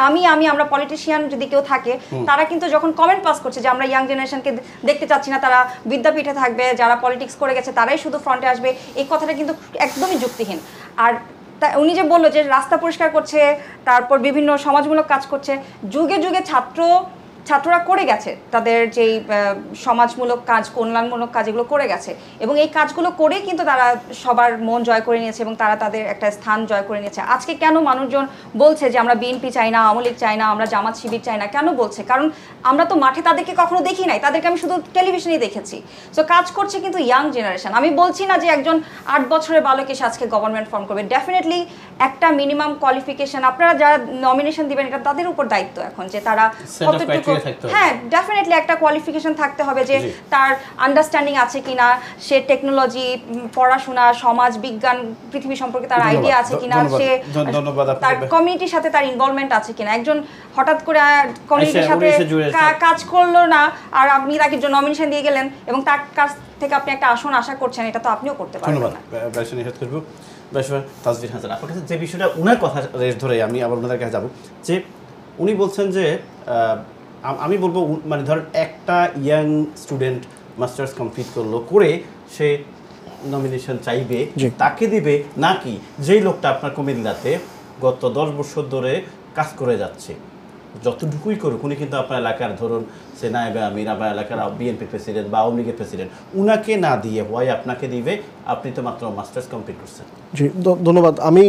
আমরা পলিটিশিয়ান যদি কেউ থাকে, তারা কিন্তু যখন কমেন্ট পাস করছে যে আমরা ইয়াং জেনারেশনকে দেখতে চাচ্ছি না, তারা বিদ্যাপীঠে থাকবে, যারা পলিটিক্স করে গেছে তারাই শুধু ফ্রন্টে আসবে, এই কথাটা কিন্তু একদমই যুক্তিহীন। আর উনি যে বললো যে রাস্তা পরিষ্কার করছে, তারপর বিভিন্ন সমাজমূলক কাজ করছে, যুগে যুগে ছাত্ররা করে গেছে তাদের যেই সমাজমূলক কাজ, কল্যাণমূলক কাজ, এগুলো করে গেছে এবং এই কাজগুলো করেই কিন্তু তারা সবার মন জয় করে নিয়েছে এবং তারা তাদের একটা স্থান জয় করে নিয়েছে। আজকে কেন মানুষজন বলছে যে আমরা বিএনপি চাই না, আওয়ামী লীগ চাই না, আমরা জামাত শিবির চাই না, কেন বলছে? কারণ আমরা তো মাঠে তাদেরকে কখনো দেখি নাই, তাদেরকে আমি শুধু টেলিভিশনেই দেখেছি। সো কাজ করছে কিন্তু ইয়াং জেনারেশন। আমি বলছি না যে একজন 8 বছরের বালক এসে আজকে গভর্নমেন্ট ফর্ম করবে। ডেফিনেটলি একটা মিনিমাম কোয়ালিফিকেশন, আপনারা যারা নমিনেশন দিবেন এটা তাদের উপর দায়িত্ব এখন যে তারা কতটুকু, হ্যাঁ ডেফিনেটলি একটা কোয়ালিফিকেশন থাকতে হবে যে তার আন্ডারস্ট্যান্ডিং আছে কিনা, সে টেকনোলজি, পড়াশোনা, সমাজ বিজ্ঞান, পৃথিবী সম্পর্কে তার আইডিয়া আছে কিনা, সে তার কমিউনিটির সাথে তার ইনভলভমেন্ট আছে কিনা। একজন হঠাৎ করে কমিউনিটির সাথে কাজ করলো না আর আপনি তাকে নমিনেশন দিয়ে গেলেন এবং তার কাছ থেকে আপনি একটা আসন আশা করছেন, এটা তো আপনিও করতে পারবেন না। তাজবীর হাসান, আপনার কাছে যে বিষয়টা উনার কথা ধরে আমি আবার ওনাদের কাছে যাবো, যে উনি বলছেন যে আমি বলবো মানে ধরেন একটা ইয়াং স্টুডেন্ট মাস্টার্স কমপ্লিট করলো, করে সে নমিনেশন চাইবে, তাকে দিবে, নাকি যেই লোকটা আপনার কুমিল্লাতে গত 10 বছর ধরে কাজ করে যাচ্ছে, যতটুকুই করুক, উনি কিন্তু আপনার এলাকার ধরুন সে নায়েবে আমির, আপনার এলাকার বিএনপি প্রেসিডেন্ট বা আওয়ামী লীগের প্রেসিডেন্ট, উনাকে না দিয়ে হয় আপনাকে দিবে, আপনি তো মাত্র মাস্টার্স কমপ্লিট করছেন। জি ধন্যবাদ। আমি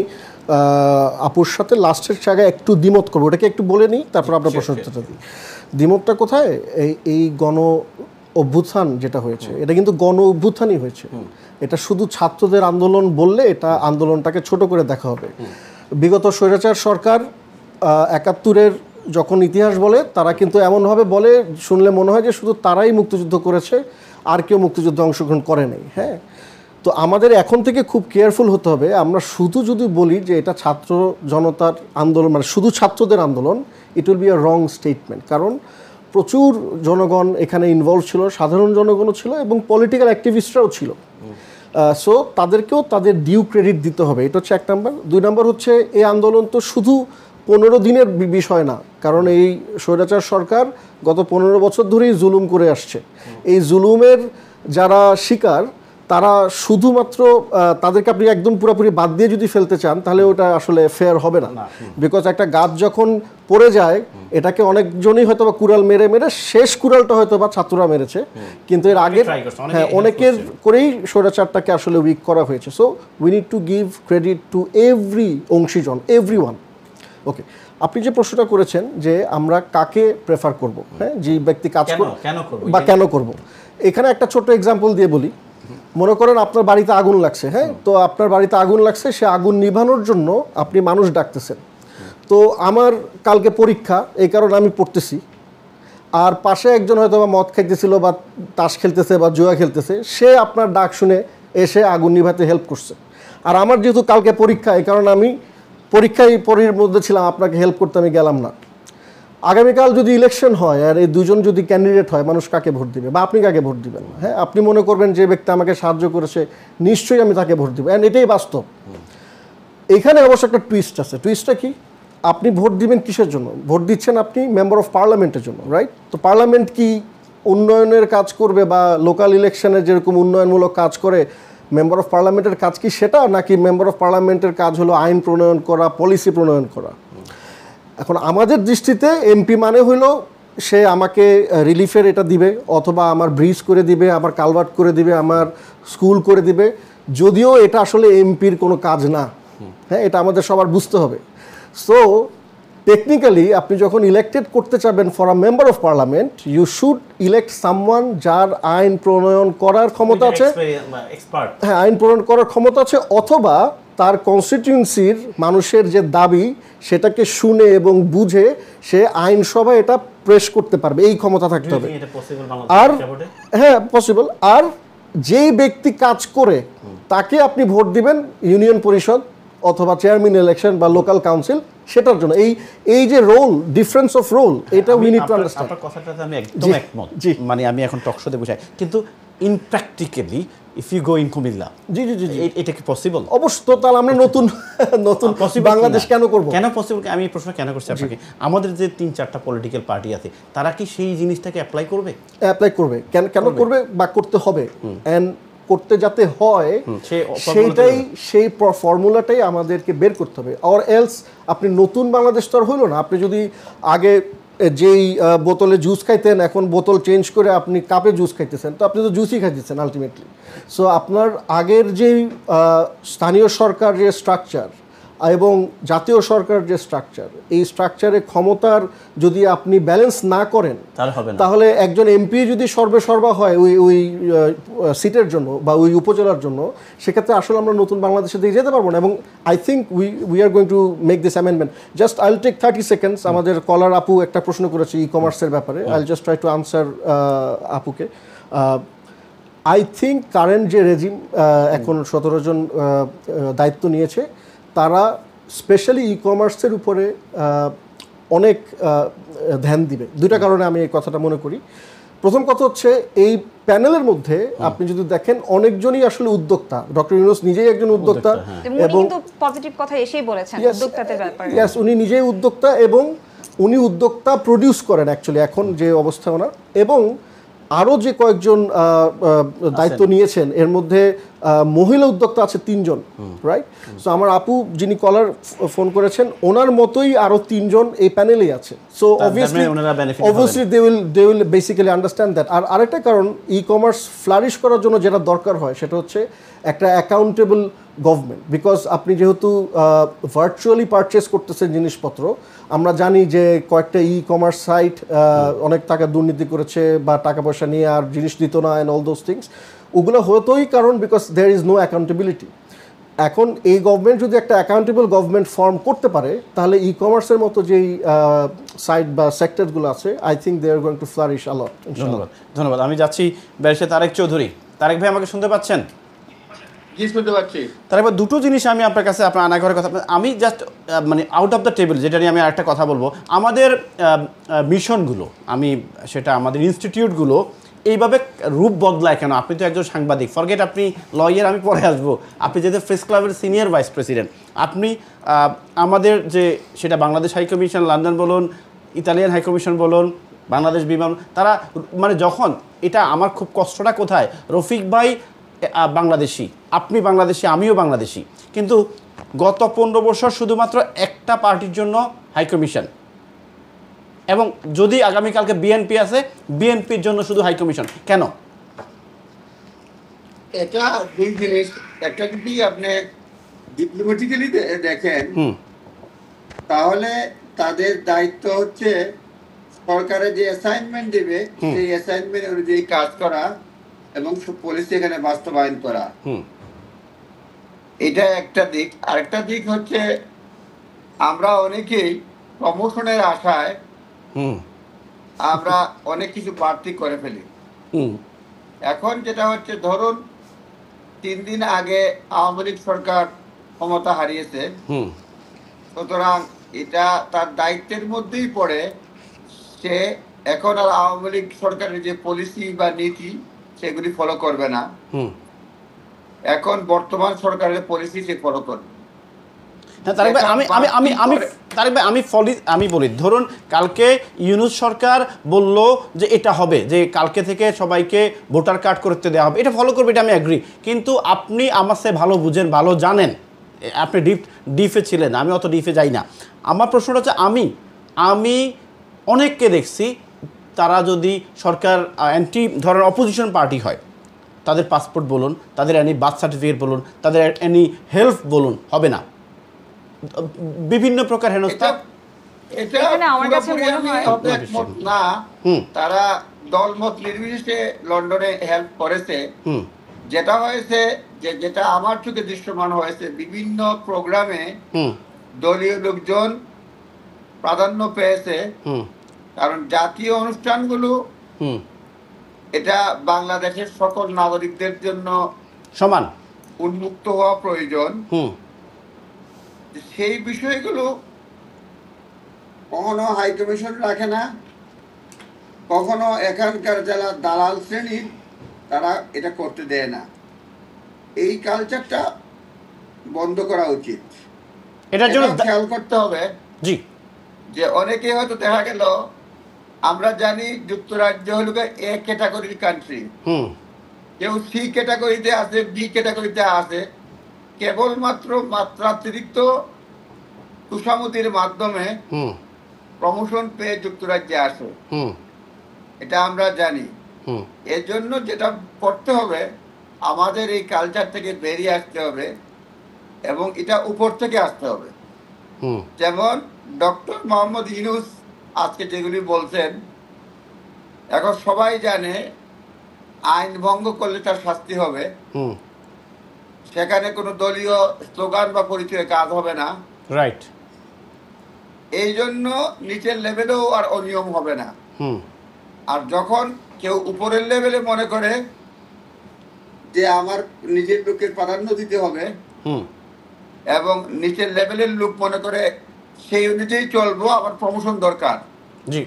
আপুর সাথে লাস্টের জায়গায় একটু দ্বিমত করবো, ওটাকে একটু বলে নিই, তারপর আপনার প্রশ্নটা দিই। দ্বিমতটা কোথায়? এই গণ অভ্যুত্থান যেটা হয়েছে, এটা কিন্তু গণ অভ্যুত্থানই হয়েছে। এটা শুধু ছাত্রদের আন্দোলন বললে এটা আন্দোলনটাকে ছোট করে দেখা হবে। বিগত স্বৈরাচার সরকার 71-এর যখন ইতিহাস বলে, তারা কিন্তু এমনভাবে বলে শুনলে মনে হয় যে শুধু তারাই মুক্তিযুদ্ধ করেছে, আর কেউ মুক্তিযুদ্ধে অংশগ্রহণ করে নাই। হ্যাঁ, তো আমাদের এখন থেকে খুব কেয়ারফুল হতে হবে। আমরা শুধু যদি বলি যে এটা ছাত্র জনতার আন্দোলন, মানে শুধু ছাত্রদের আন্দোলন, it will be a wrong statement. কারণ প্রচুর জনগণ এখানে ইনভলভ ছিল, সাধারণ জনগণও ছিল এবং পলিটিক্যাল অ্যাক্টিভিস্টরাও ছিল। সো তাদেরকেও তাদের ডিউ ক্রেডিট দিতে হবে, এটা হচ্ছে 1 নম্বর। 2 নম্বর হচ্ছে এই আন্দোলন তো শুধু 15 দিনের বিষয় না, কারণ এই স্বৈরাচার সরকার গত 15 বছর ধরেই জুলুম করে আসছে। এই জুলুমের যারা শিকার তারা শুধুমাত্র তাদেরকে আপনি একদম পুরোপুরি বাদ দিয়ে যদি ফেলতে চান তাহলে ওটা আসলে ফেয়ার হবে না, বিকজ একটা গাছ যখন পড়ে যায় এটাকে অনেকজনই হয়তো বা কুড়াল মেরে মেরে শেষ কুড়ালটা হয়তো বা ছাত্ররা মেরেছে, কিন্তু এর আগের হ্যাঁ অনেকের করেই স্বৈরাচারটাকে আসলে উইক করা হয়েছে। So we need to give credit to every অংশীজন, এভরিওয়ান। ওকে, আপনি যে প্রশ্নটা করেছেন যে আমরা কাকে প্রেফার করব, হ্যাঁ যে ব্যক্তি কাজ করবে বা কেন করব, এখানে একটা ছোট্ট এক্সাম্পল দিয়ে বলি। মনে করেন আপনার বাড়িতে আগুন লাগছে, হ্যাঁ, তো আপনার বাড়িতে আগুন লাগছে, সে আগুন নিভানোর জন্য আপনি মানুষ ডাকতেছেন। তো আমার কালকে পরীক্ষা, এই কারণে আমি পড়তেছি, আর পাশে একজন হয়তো বা মদ খাইতেছিল বা তাস খেলতেছে বা জুয়া খেলতেছে, সে আপনার ডাক শুনে এসে আগুন নিভাতে হেল্প করছে। আর আমার যেহেতু কালকে পরীক্ষা, এই কারণে আমি পরীক্ষায় পরীর মধ্যে ছিলাম, আপনাকে হেল্প করতে আমি গেলাম না। আগামীকাল যদি ইলেকশন হয় আর এই দুজন যদি ক্যান্ডিডেট হয়, মানুষ কাকে ভোট দিবে বা আপনি কাকে ভোট দিবেন? হ্যাঁ, আপনি মনে করবেন যে ব্যক্তি আমাকে সাহায্য করেছে, নিশ্চয়ই আমি তাকে ভোট দিব, অ্যান্ড এটাই বাস্তব। এখানে অবশ্য একটা টুইস্ট আছে। টুইস্টটা কি? আপনি ভোট দিবেন কিসের জন্য? ভোট দিচ্ছেন আপনি মেম্বার অফ পার্লামেন্টের জন্য, রাইট? তো পার্লামেন্ট কি উন্নয়নের কাজ করবে বা লোকাল ইলেকশনে যেরকম উন্নয়নমূলক কাজ করে, মেম্বার অফ পার্লামেন্টের কাজ কি সেটা? নাকি মেম্বার অফ পার্লামেন্টের কাজ হলো আইন প্রণয়ন করা, পলিসি প্রণয়ন করা? এখন আমাদের দৃষ্টিতে এমপি মানে হলো সে আমাকে রিলিফের এটা দিবে, অথবা আমার ব্রিজ করে দিবে, আমার কালভার্ট করে দিবে, আমার স্কুল করে দিবে, যদিও এটা আসলে এমপির কোনো কাজ না। হ্যাঁ, এটা আমাদের সবার বুঝতে হবে। সো টেকনিক্যালি আপনি যখন ইলেক্টেড করতে চাবেন for a member of parliament, you should elect someone যার আইন প্রণয়ন করার ক্ষমতা আছে, হ্যাঁ আইন প্রণয়ন করার ক্ষমতা আছে, অথবা তার কনস্টিটিউয়েন্সির মানুষের যে দাবি সেটাকে শুনে এবং বুঝে সে আইনসভায় এটা প্রেস করতে পারবে, এই ক্ষমতা থাকতে হবে। আর হ্যাঁ পসিবল। আর যেই ব্যক্তি কাজ করে তাকে আপনি ভোট দিবেন ইউনিয়ন পরিষদ অথবা চেয়ারম্যান ইলেকশন বা লোকাল কাউন্সিল, সেটার জন্য এই যে রোল, ডিফারেন্স অফ রোল, এটা উই নিড টু আন্ডারস্ট্যান্ড। আপনার কথাটাতে আমি একদম একমত, মানে আমি এখন টক শোতে বুঝাই, কিন্তু in practically if you go in Comilla, জি জি জি এটা কি পসিবল? অবশ্যই। তো তাহলে আমরা নতুন বাংলাদেশ কেন করব? কেন পসিবল? আমি প্রশ্ন কেন করছি আপনাকে, আমাদের যে 3-4টা পলিটিক্যাল পার্টি আছে তারা কি সেই জিনিসটাকে অ্যাপ্লাই করবে? অ্যাপ্লাই করবে। কেন করবে বা করতে হবে, এন্ড করতে যাতে হয় সেইটাই, সেই ফর্মুলাটাই আমাদেরকে বের করতে হবে। অর এলস আপনি নতুন বাংলাদেশ তো আর হইল না। আপনি যদি আগে যেই বোতলে জুস খাইতেন, এখন বোতল চেঞ্জ করে আপনি কাপে জুস খাইতেছেন, তো আপনি তো জুসই খাইতেছেন আলটিমেটলি। সো আপনার আগের যেই স্থানীয় সরকার যে স্ট্রাকচার এবং জাতীয় সরকার যে স্ট্রাকচার, এই স্ট্রাকচারে ক্ষমতার যদি আপনি ব্যালেন্স না করেন তাহলে একজন এমপি যদি সর্বেসর্বা হয় ওই সিটের জন্য বা ওই উপজেলার জন্য, সেক্ষেত্রে আসলে আমরা নতুন বাংলাদেশের দিকে যেতে পারবো না। এবং I think we are going to make this amendment. Just I'll take 30 seconds. আমাদের কলার আপু একটা প্রশ্ন করেছে ই কমার্সের ব্যাপারে, আইল জাস্ট ট্রাই টু আনসার আপুকে। আই থিঙ্ক কারেন্ট যে রেজিম এখন 17 জন দায়িত্ব নিয়েছে, তারা স্পেশালি ই কমার্সের উপরে অনেক ধ্যান দিবে। দুইটা কারণে আমি এই কথাটা মনে করি। প্রথম কথা হচ্ছে, এই প্যানেলের মধ্যে আপনি যদি দেখেন অনেকজনই আসলে উদ্যোক্তা। ডক্টর ইউনূস নিজেই একজন উদ্যোক্তা, এবং পজিটিভ কথা এসেই বলেছেন উদ্যোক্তাদের ব্যাপারে। ইয়েস, উনি নিজেই উদ্যোক্তা এবং উনি উদ্যোক্তা প্রডিউস করেন অ্যাকচুয়ালি এখন যে অবস্থা ওনার। এবং আরও যে কয়েকজন দায়িত্ব নিয়েছেন, এর মধ্যে মহিলা উদ্যোক্তা আছে 3 জন, রাইট? সো আমার আপু যিনি কলার ফোন করেছেন, ওনার মতোই আরও 3 জন এই প্যানেলেই আছে। So obviously they will basically understand that. আর আরেকটা কারণ, ই কমার্স ফ্লারিশ করার জন্য যেটা দরকার হয় সেটা হচ্ছে একটা অ্যাকাউন্টেবল গভর্নমেন্ট। বিকজ আপনি যেহেতু ভার্চুয়ালি পারচেস করতেছেন জিনিসপত্র, আমরা জানি যে কয়েকটা ই কমার্স সাইট অনেক টাকা দুর্নীতি করেছে বা টাকা পয়সা নিয়ে আর জিনিস দিত না, অ্যান্ড অল দোজ থিংস। ওগুলো হতোই কারণ because there is no accountability. এখন এই গভর্নমেন্ট যদি একটা অ্যাকাউন্টেবল গভর্নমেন্ট ফর্ম করতে পারে, তাহলে ই কমার্সের মতো যেই সাইট বা সেক্টরগুলো আছে, I think they are going to flourish a lot. ধন্যবাদ। আমি যাচ্ছি ব্যারিস্টার তারেক চৌধুরী। তারেক ভাই, আমাকে শুনতে পাচ্ছেন? জি, শুনতে পাচ্ছি। তারেক ভাই, দুটো জিনিস আমি আপনার কাছে, আপনার আনাঘরের কথা, আমি জাস্ট মানে আউট অফ দ্য টেবিল, যেটা নিয়ে আমি আরেকটা কথা বলবো। আমাদের মিশনগুলো, আমি সেটা আমাদের ইনস্টিটিউটগুলো এইভাবে রূপ বদলায় কেন? আপনি তো একজন সাংবাদিক, ফরগেট আপনি লয়ার, আমি পরে আসবো। আপনি যেহেতু প্রেস ক্লাবের সিনিয়র ভাইস প্রেসিডেন্ট, আপনি আমাদের যে সেটা বাংলাদেশ হাইকমিশন লন্ডন বলুন, ইতালিয়ান হাইকমিশন বলুন, বাংলাদেশ বিমান, তারা মানে যখন এটা, আমার খুব কষ্টটা কোথায়, রফিক ভাই বাংলাদেশি, আপনি বাংলাদেশি, আমিও বাংলাদেশি, কিন্তু গত 15 বছর শুধুমাত্র একটা পার্টির জন্য হাইকমিশন, এবং যদি আগামীকালকে বিএনপি আছে, বিএনপির জন্য শুধু হাইকমিশন। কেন? এটা দুই জিনিস। একটা যদি আপনি ডিপ্লোম্যাটিক্যালি দেখেন, তাহলে তাদের দায়িত্ব হচ্ছে সরকারের যে অ্যাসাইনমেন্ট দেবে সেই অ্যাসাইনমেন্ট অনুযায়ী কাজ করা এবং পলিসি এখানে বাস্তবায়ন করা। এটা একটা দিক। আরেকটা দিক হচ্ছে আমরা অনেকেই প্রমোশনের আশায় আমরা অনেক কিছু বাড়তি করে ফেলি। এখন যেটা হচ্ছে, ধরুন 3 দিন আগে আওয়ামী লীগ সরকার ক্ষমতা হারিয়েছে, সুতরাং এটা তার দায়িত্বের মধ্যেই পড়ে। সে এখন আর আওয়ামী লীগ সরকারের যে পলিসি বা নীতি সেগুলি ফলো করবে না, এখন বর্তমান সরকারের পলিসি সে ফলো করবে। আমি বলি, ধরুন কালকে ইউনূস সরকার বলল যে এটা হবে, যে কালকে থেকে সবাইকে ভোটার কার্ড করতে দেওয়া হবে, এটা ফলো করবে, এটা আমি অ্যাগ্রি। কিন্তু আপনি আমার চেয়ে ভালো বুঝেন, ভালো জানেন, আপনি ডিফে ছিলেন, আমি অত ডিফে যাই না। আমার প্রশ্নটা হচ্ছে, আমি অনেককে দেখছি তারা যদি সরকার ধরেন অপোজিশন পার্টি হয়, তাদের পাসপোর্ট বলুন, তাদের এনি বার্থ সার্টিফিকেট বলুন, তাদের এনি হেল্প বলুন, হবে না, বিভিন্ন প্রকার হেনস্থা। তারা দলমত নির্বিশেষে লন্ডনে হেল্প করেছে। যেটা হয়েছে, যেটা আমার চোখে দৃশ্যমান হয়েছে, বিভিন্ন প্রোগ্রামে দলীয় লোকজন প্রাধান্য পেয়েছে, কারণ জাতীয় অনুষ্ঠানগুলো এটা বাংলাদেশের সকল নাগরিকদের জন্য সমান উন্মুক্ত হওয়া প্রয়োজন। সেই বিষয়গুলো কখনো হাইকমিশন রাখে না, কখনো এখানকার যারা দালাল শ্রেণীর তারা এটা করতে দেয় না। এই কালচারটা বন্ধ করা উচিত। এটার জন্য খেয়াল করতে হবে যে অনেকে হয়তো দেখা গেল, আমরা জানি যুক্তরাজ্য হল এ ক্যাটাগরির কান্ট্রি, কেউ সি ক্যাটাগরিতে আছে, বি ক্যাটাগরিতে আছে, কেবলমাত্র মাত্রাতিরিক্ত তুষামতির মাধ্যমে প্রমোশন পেয়ে যুক্তরাজ্যে আসে, এটা আমরা জানি। এর জন্য যেটা করতে হবে, আমাদের এই কালচার থেকে বেরিয়ে আসতে হবে এবং এটা উপর থেকে আসতে হবে। যেমন ডক্টর মোহাম্মদ ইউনূস আজকে যেগুলি বলছেন, এখন সবাই জানে আইন ভঙ্গ করলে তার শাস্তি হবে, সেখানে কোনো দলীয় স্লোগান বা পরিচয়ে কাজ হবে না, রাইট। এই জন্য নিচের লেভেলেও আর অনিয়ম হবে না। আর যখন কেউ উপরের লেভেলে মনে করে যে আমার নিজের লোকের প্রাধান্য দিতে হবে এবং নিচের লেভেলের লোক মনে করে সেই অনুযায়ী চলবো, আমার প্রমোশন দরকার, জি,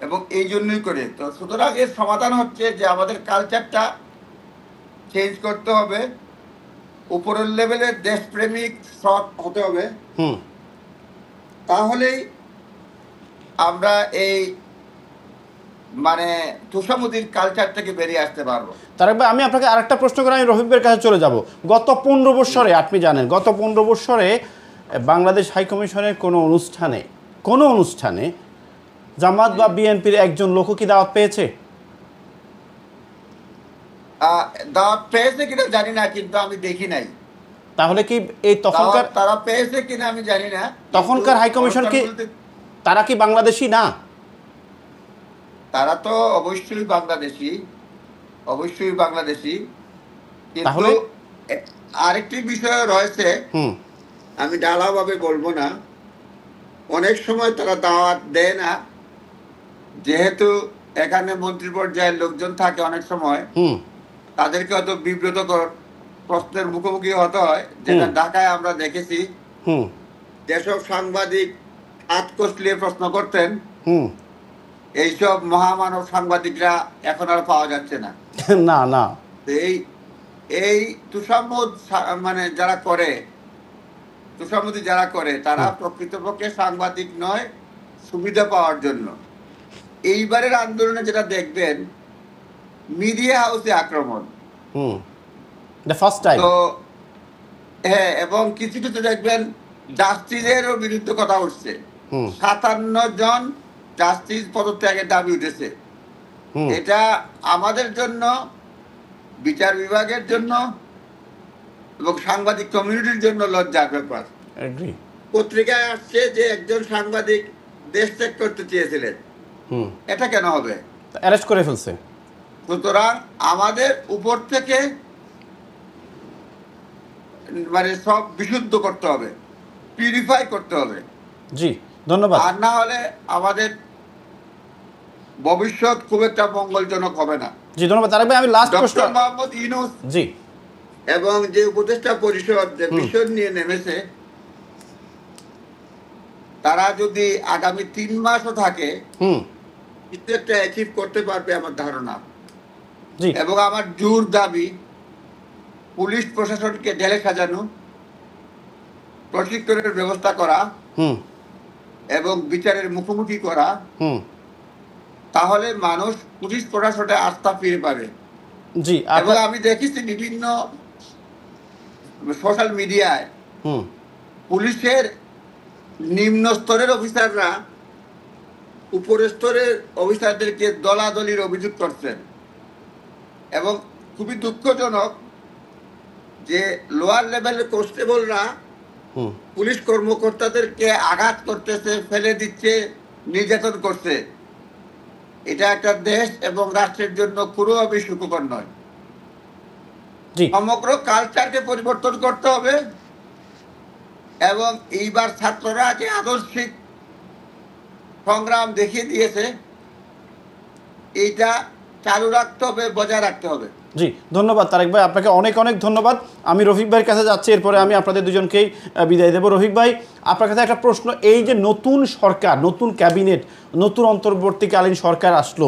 এবং এই জন্যই করে। তো সুতরাং এর সমাধান হচ্ছে যে আমাদের কালচারটা চেঞ্জ করতে হবে, উপরের লেভেলের দেশপ্রেমিক সৎ হতে হবে, তাহলেই আমরা এই মানে তুষামতির কালচার থেকে বেরিয়ে আসতে পারবো। তারেক ভাই, আমি আপনাকে আরেকটা প্রশ্ন করে আমি রহিমের কাছে চলে যাব। গত 15 বছরে আপনি জানেন, গত 15 বছরে বাংলাদেশ হাইকমিশনের কোনো অনুষ্ঠানে জামাত বা বিএনপির একজন লোক কি দাওয়াত পেয়েছে? দাওয়াত পেয়েছে কিনা জানি না, কিন্তু আমি দেখি নাই। তাহলে কি এই তখনকার তারা পেয়েছে কিনা আমি জানি না, তখনকার হাইকমিশন কি তারা কি বাংলাদেশি না? তারা তো অবশ্যই বাংলাদেশি, কিন্তু আরেকটি বিষয় রয়েছে, আমি ঢালাভাবে বলবো না, অনেক সময় তারা দাওয়াত দেয় না, যেহেতু এখানে মন্ত্রী পর্যায়ের লোকজন থাকে, অনেক সময় তাদেরকে হয়তো বিব্রতকর প্রশ্নের মুখোমুখি হতে হয়, যেটা ঢাকায় আমরা দেখেছি। যেসব সাংবাদিক হাত কষলিয়ে প্রশ্ন করতেন, এইসব মহামানব সাংবাদিকরা এখন আর পাওয়া যাচ্ছে না। না এই মানে তুষামতি যারা করে তারা প্রকৃতপক্ষে সাংবাদিক নয়, সুবিধা পাওয়ার জন্য। এইবারের আন্দোলনে যেটা দেখবেন, মিডিয়া হাউসে আক্রমণ, দ্য ফার্স্ট টাইম। তো হ্যাঁ, এবং কিছু কিছু দেখবেন জাস্টিসেরও বিরুদ্ধে কথা উঠছে। 57 জন জাস্টিস পদত্যাগের দাবি উঠেছে। এটা আমাদের জন্য, বিচার বিভাগের জন্য এবং সাংবাদিক কমিউনিটির জন্য লজ্জার ব্যাপার। পত্রিকায় আসছে যে একজন সাংবাদিক দেশ ত্যাগ করতে চেয়েছিলেন, এটা কেন হবে? অ্যারেস্ট করে ফেলছে। সুতরাং আমাদের উপর থেকে মানে সব বিশুদ্ধ করতে হবে, পিউরিফাই করতে হবে। জি ধন্যবাদ। আর না হলে আমাদের ভবিষ্যৎ খুব একটা মঙ্গলজনক হবে না। জি ধন্যবাদ। তারেক ভাই আমি লাস্ট প্রশ্ন, ডক্টর মোহাম্মদ ইউনূস জি এবং যে উপদেষ্টা পরিষদ যে মিশন নিয়ে নেমেছে, তারা যদি আগামী 3 মাসও থাকে কিছু একটা অ্যাচিভ করতে পারবে আমার ধারণা। এবং আমার জোর দাবি পুলিশ প্রশাসনকে ঢেলে সাজানো, প্রশিক্ষণের ব্যবস্থা করা এবং বিচারের মুখোমুখি করা, তাহলে মানুষ পুলিশ প্রশাসনে আস্থা ফিরে পাবে। জি এবং আমি দেখেছি বিভিন্ন সোশ্যাল মিডিয়ায় পুলিশের নিম্ন স্তরের অফিসাররা উপরের স্তরের অফিসারদেরকে দলাদলির অভিযোগ করছেন। এবং খুবই দুঃখজনক যে লোয়ার লেভেলের কনস্টেবলরা পুলিশ কর্মকর্তাদেরকে আঘাত করতেছে, ফেলে দিচ্ছে, নির্যাতন করছে। এটা একটা দেশ এবং রাষ্ট্রের জন্য কোনোভাবে সুখকর নয়। সমগ্র কালচারকে পরিবর্তন করতে হবে এবং এইবার ছাত্ররা যে আদর্শিক সংগ্রাম দেখিয়ে দিয়েছে, এইটা চালু রাখতে হবে, বজায় রাখতে হবে। জি ধন্যবাদ তারেক ভাই, আপনাকে অনেক অনেক ধন্যবাদ। আমি রফিক ভাইয়ের কাছে যাচ্ছি, এরপরে আমি আপনাদের দুজনকেই বিদায় দেব। রফিক ভাই, আপনার কাছে একটা প্রশ্ন, এই যে নতুন সরকার, নতুন ক্যাবিনেট, নতুন অন্তর্বর্তীকালীন সরকার আসলো,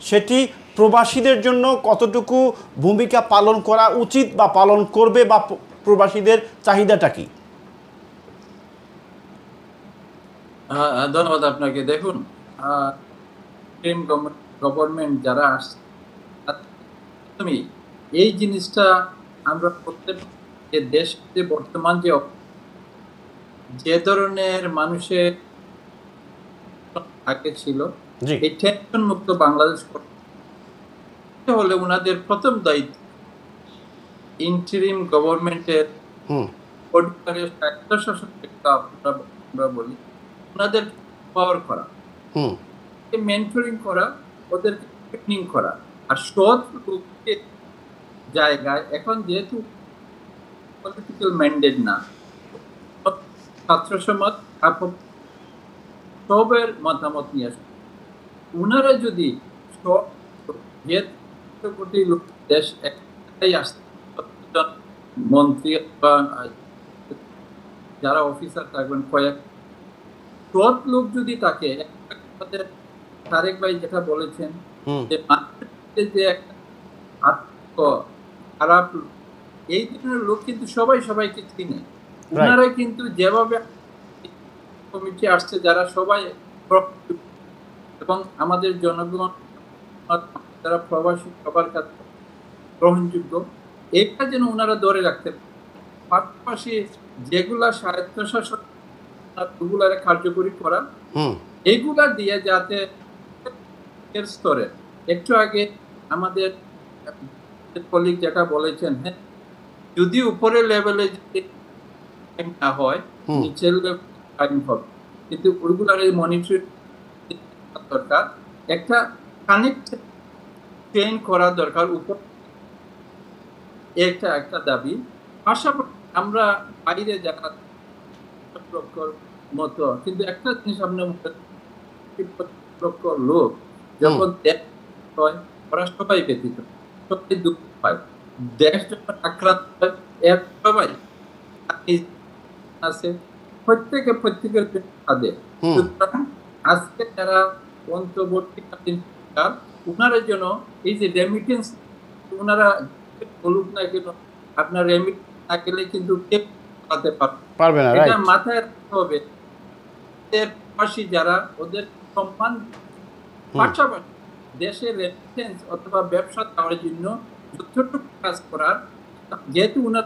সেটি প্রবাসীদের জন্য কতটুকু ভূমিকা পালন করা উচিত বা পালন করবে, বা প্রবাসীদের চাহিদাটা কি? ধন্যবাদ আপনাকে। দেখুন, গভর্নমেন্ট যারা আসছে এই জিনিসটা আমরা প্রত্যেক দেশে বর্তমান যে ধরনের মানুষের আগে ছিল, এই টেনশন মুক্ত বাংলাদেশ করতে হলে ওনাদের প্রথম দায়িত্ব ইন্টারিম গভর্নমেন্টের আমরা বলি ওনাদের পাওয়ার করা, মেন্টরিং করা, ওদেরকে ট্রেনিং করা। আর সৎ লোকের জায়গায় এখন যেহেতু পলিটিক্যাল ম্যান্ডেট না, ছাত্র সমাজ সবের মতামত নিয়ে আসে, ওনারা যদি কোটি লোক দেশ একটাই আসতে, মন্ত্রী বা যারা অফিসার থাকবেন কয়েক সৎ লোক যদি থাকে, তারেক ভাই যেটা বলেছেন যে যে একটা খারাপ এই ধরনের লোক কিন্তু সবাইকে চিনে। ওনারা কিন্তু যেভাবে কমিটি আসছে, যারা সবাই এবং আমাদের জনগণ যারা প্রবাসী সবার কাছে গ্রহণযোগ্য, এটা যেন ওনারা ধরে রাখতে পারে। পাশাপাশি যেগুলা স্বায়ত্তশাসন কার্যকরী করা, এগুলা দিয়ে যাতে স্তরে, একটু আগে আমাদের কলিগ যেটা বলেছেন, হ্যাঁ যদি উপরের লেভেলে না হয় নিচের লেভেলে হবে, কিন্তু ওইগুলার মনিটরিং দরকার, একটা কানেক্ট চেইন করা দরকার উপর, একটা দাবি। পাশাপাশি আমরা বাইরে যারা মতো, কিন্তু একটা জিনিস আপনার লক্ষ লোক যখন হয় ওরা সবাই ব্যতীত, সবাই দুঃখ পায়। দেশ যখন আক্রান্ত হয় এর সবাই আছে, প্রত্যেকের তাদের। সুতরাং আজকে যারা অন্তর্বর্তীকালীন সরকার, ওনারা যেন এই যে রেমিটেন্স, ওনারা বলুক না কেন, আপনার রেমিটেন্স না গেলে কিন্তু কেউ চালাতে পারবে না। এটা মাথায় রাখতে হবে। পাশাপাশি যারা ওদের সম্মান, পাশাপাশি দেশের রেমিটেন্স অথবা ব্যবসা দেওয়ার জন্য যতটুকু কাজ করার যেহেতু ওনার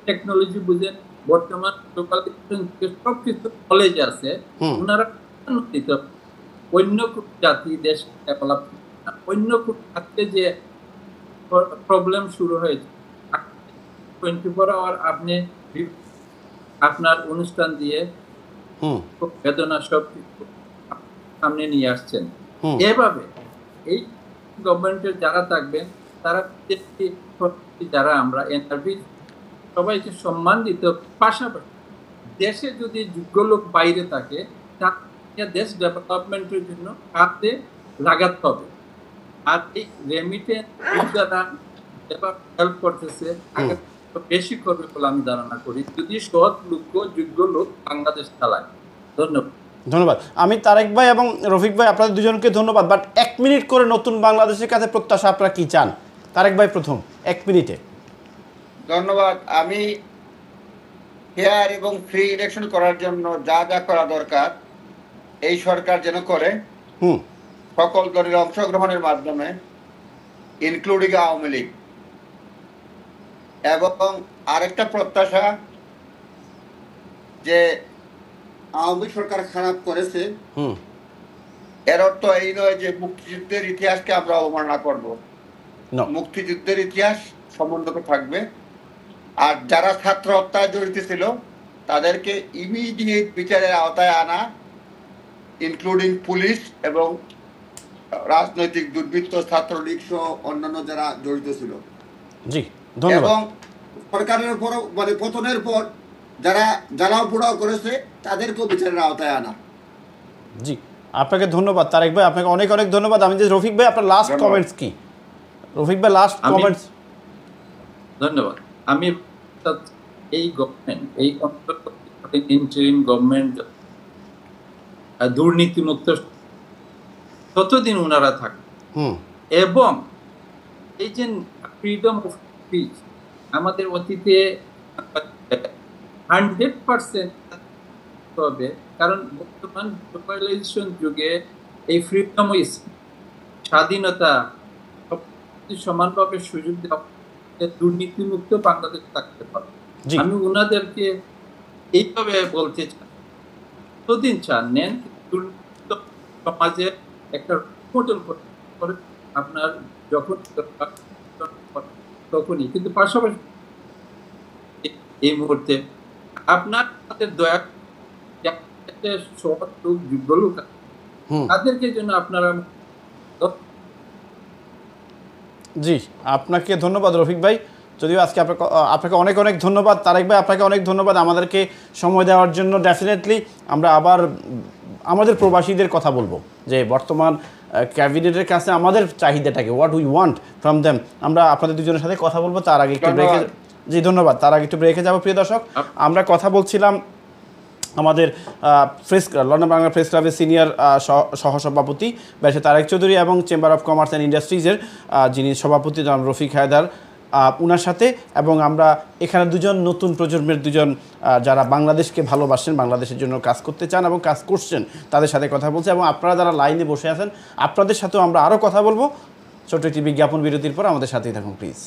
টেকনোলজি বুঝেন, বর্তমান সব কিছু নলেজ আছে, ওনারা অন্য কোন জাতি দেশ ডেভেলপ, অন্য কোন ক্ষেত্রে যে প্রবলেম শুরু হয়েছে 24 আওয়ার আপনি আপনার অনুষ্ঠান দিয়ে বেদনা সব সামনে নিয়ে আসছেন। এভাবে এই গভর্নমেন্টের যারা থাকবেন তারা যারা আমরা এনআরবি সবাইকে সম্মান দিতে, পাশাপাশি দেশে যদি যোগ্য লোক বাইরে থাকে তাকে দেশ ডেভেলপমেন্টের জন্য হাতে লাগাতে হবে। আর এই রেমিটেন্স যারা হেল্প করতেছে বেশি করবে বলে আমি ধারণা করি, যদি সৎ লোক যোগ্য লোক বাংলাদেশ চালায়। ধন্যবাদ। ধন্যবাদ। আমি তারেক ভাই এবং রফিক ভাই আপনাদের দুজনকে ধন্যবাদ, বাট 1 মিনিট করে নতুন বাংলাদেশের কাছে প্রত্যাশা আপনারা কি চান? তারেক ভাই প্রথম, 1 মিনিটে। ধন্যবাদ। আমি ফেয়ার এবং ফ্রি ইলেকশন করার জন্য যা যা করা দরকার এই সরকার যেন করে, সকল দলের অংশগ্রহণের মাধ্যমে, ইনক্লুডিং আওয়ামী লীগ। এবং আরেকটা প্রত্যাশা যে আওয়ামী সরকার খারাপ করেছে এর অর্থ এই নয় যে মুক্তিযুদ্ধের ইতিহাসকে আমরা অবমাননা করব। মুক্তিযুদ্ধের ইতিহাস সমুন্নত থাকবে। আর যারা ছাত্র হত্যায় জড়িত ছিল তাদেরকে ইমিডিয়েট বিচারের আওতায় আনা, ইনক্লুডিং পুলিশ এবং রাজনৈতিক দুর্বৃত্ত, ছাত্রলীগ সহ অন্যান্য যারা জড়িত ছিল। জি ধন্যবাদ। এবং সরকারের উপর মানে পতনের পর যারা জ্বালাও পোড়াও করেছে তাদেরকেও বিচারের আওতায় আনা। জি আপনাকে ধন্যবাদ তারেক ভাই, আপনাকে অনেক অনেক ধন্যবাদ। আমি যে রফিক ভাই আপনার লাস্ট কমেন্টস কি? রফিক ভাই লাস্ট কমেন্টস। ধন্যবাদ। আমি এই গভর্নমেন্ট, এই ইন্টারিম গভর্নমেন্ট দুর্নীতিমুক্ত ততদিন ওনারা থাকে এবং এই যে ফ্রিডম অফ স্পিচ আমাদের অতীতে 100% হবে, কারণ বর্তমান গ্লোবালাইজেশন যুগে এই ফ্রিডম অফ স্বাধীনতা সমানভাবে সুযোগ দেওয়া, দুর্নীতিমুক্ত বাংলাদেশ থাকতে পারে। আমি ওনাদেরকে এইভাবে বলতে চাই, কতদিন চান নেন দুর্নীতিমুক্ত সমাজের একটা মডেল করে আপনার যখন তখনই, কিন্তু পাশাপাশি এই মুহূর্তে আপনার দয়া সৎ লোক, যোগ্য লোক তাদেরকে জন্য আপনারা। জি আপনাকে ধন্যবাদ রফিক ভাই, যদিও আজকে আপনাকে অনেক অনেক ধন্যবাদ। তারেক ভাই আপনাকে অনেক ধন্যবাদ আমাদেরকে সময় দেওয়ার জন্য। ডেফিনেটলি আমরা আবার আমাদের প্রবাসীদের কথা বলবো যে বর্তমান ক্যাবিনেটের কাছে আমাদের চাহিদাটাকে, what we want from them, আমরা আপনাদের দুজনের সাথে কথা বলবো। তার আগে একটু ব্রেকে, জি ধন্যবাদ, তার আগে একটু ব্রেকে যাবো। প্রিয় দর্শক, আমরা কথা বলছিলাম আমাদের লন্ডন বাংলা প্রেস ক্লাবের সিনিয়র সহসভাপতি ব্যারিস্টার তারেক চৌধুরী এবং চেম্বার অফ কমার্স অ্যান্ড ইন্ডাস্ট্রিজের যিনি সভাপতি জনাব রফিক হায়দার, উনার সাথে। এবং আমরা এখানে দুজন নতুন প্রজন্মের দুজন যারা বাংলাদেশকে ভালোবাসেন, বাংলাদেশের জন্য কাজ করতে চান এবং কাজ করছেন, তাদের সাথে কথা বলছি। এবং আপনারা যারা লাইনে বসে আছেন আপনাদের সাথেও আমরা আরও কথা বলবো। ছোট্ট একটি বিজ্ঞাপন বিরতির পর আমাদের সাথেই থাকুন প্লিজ।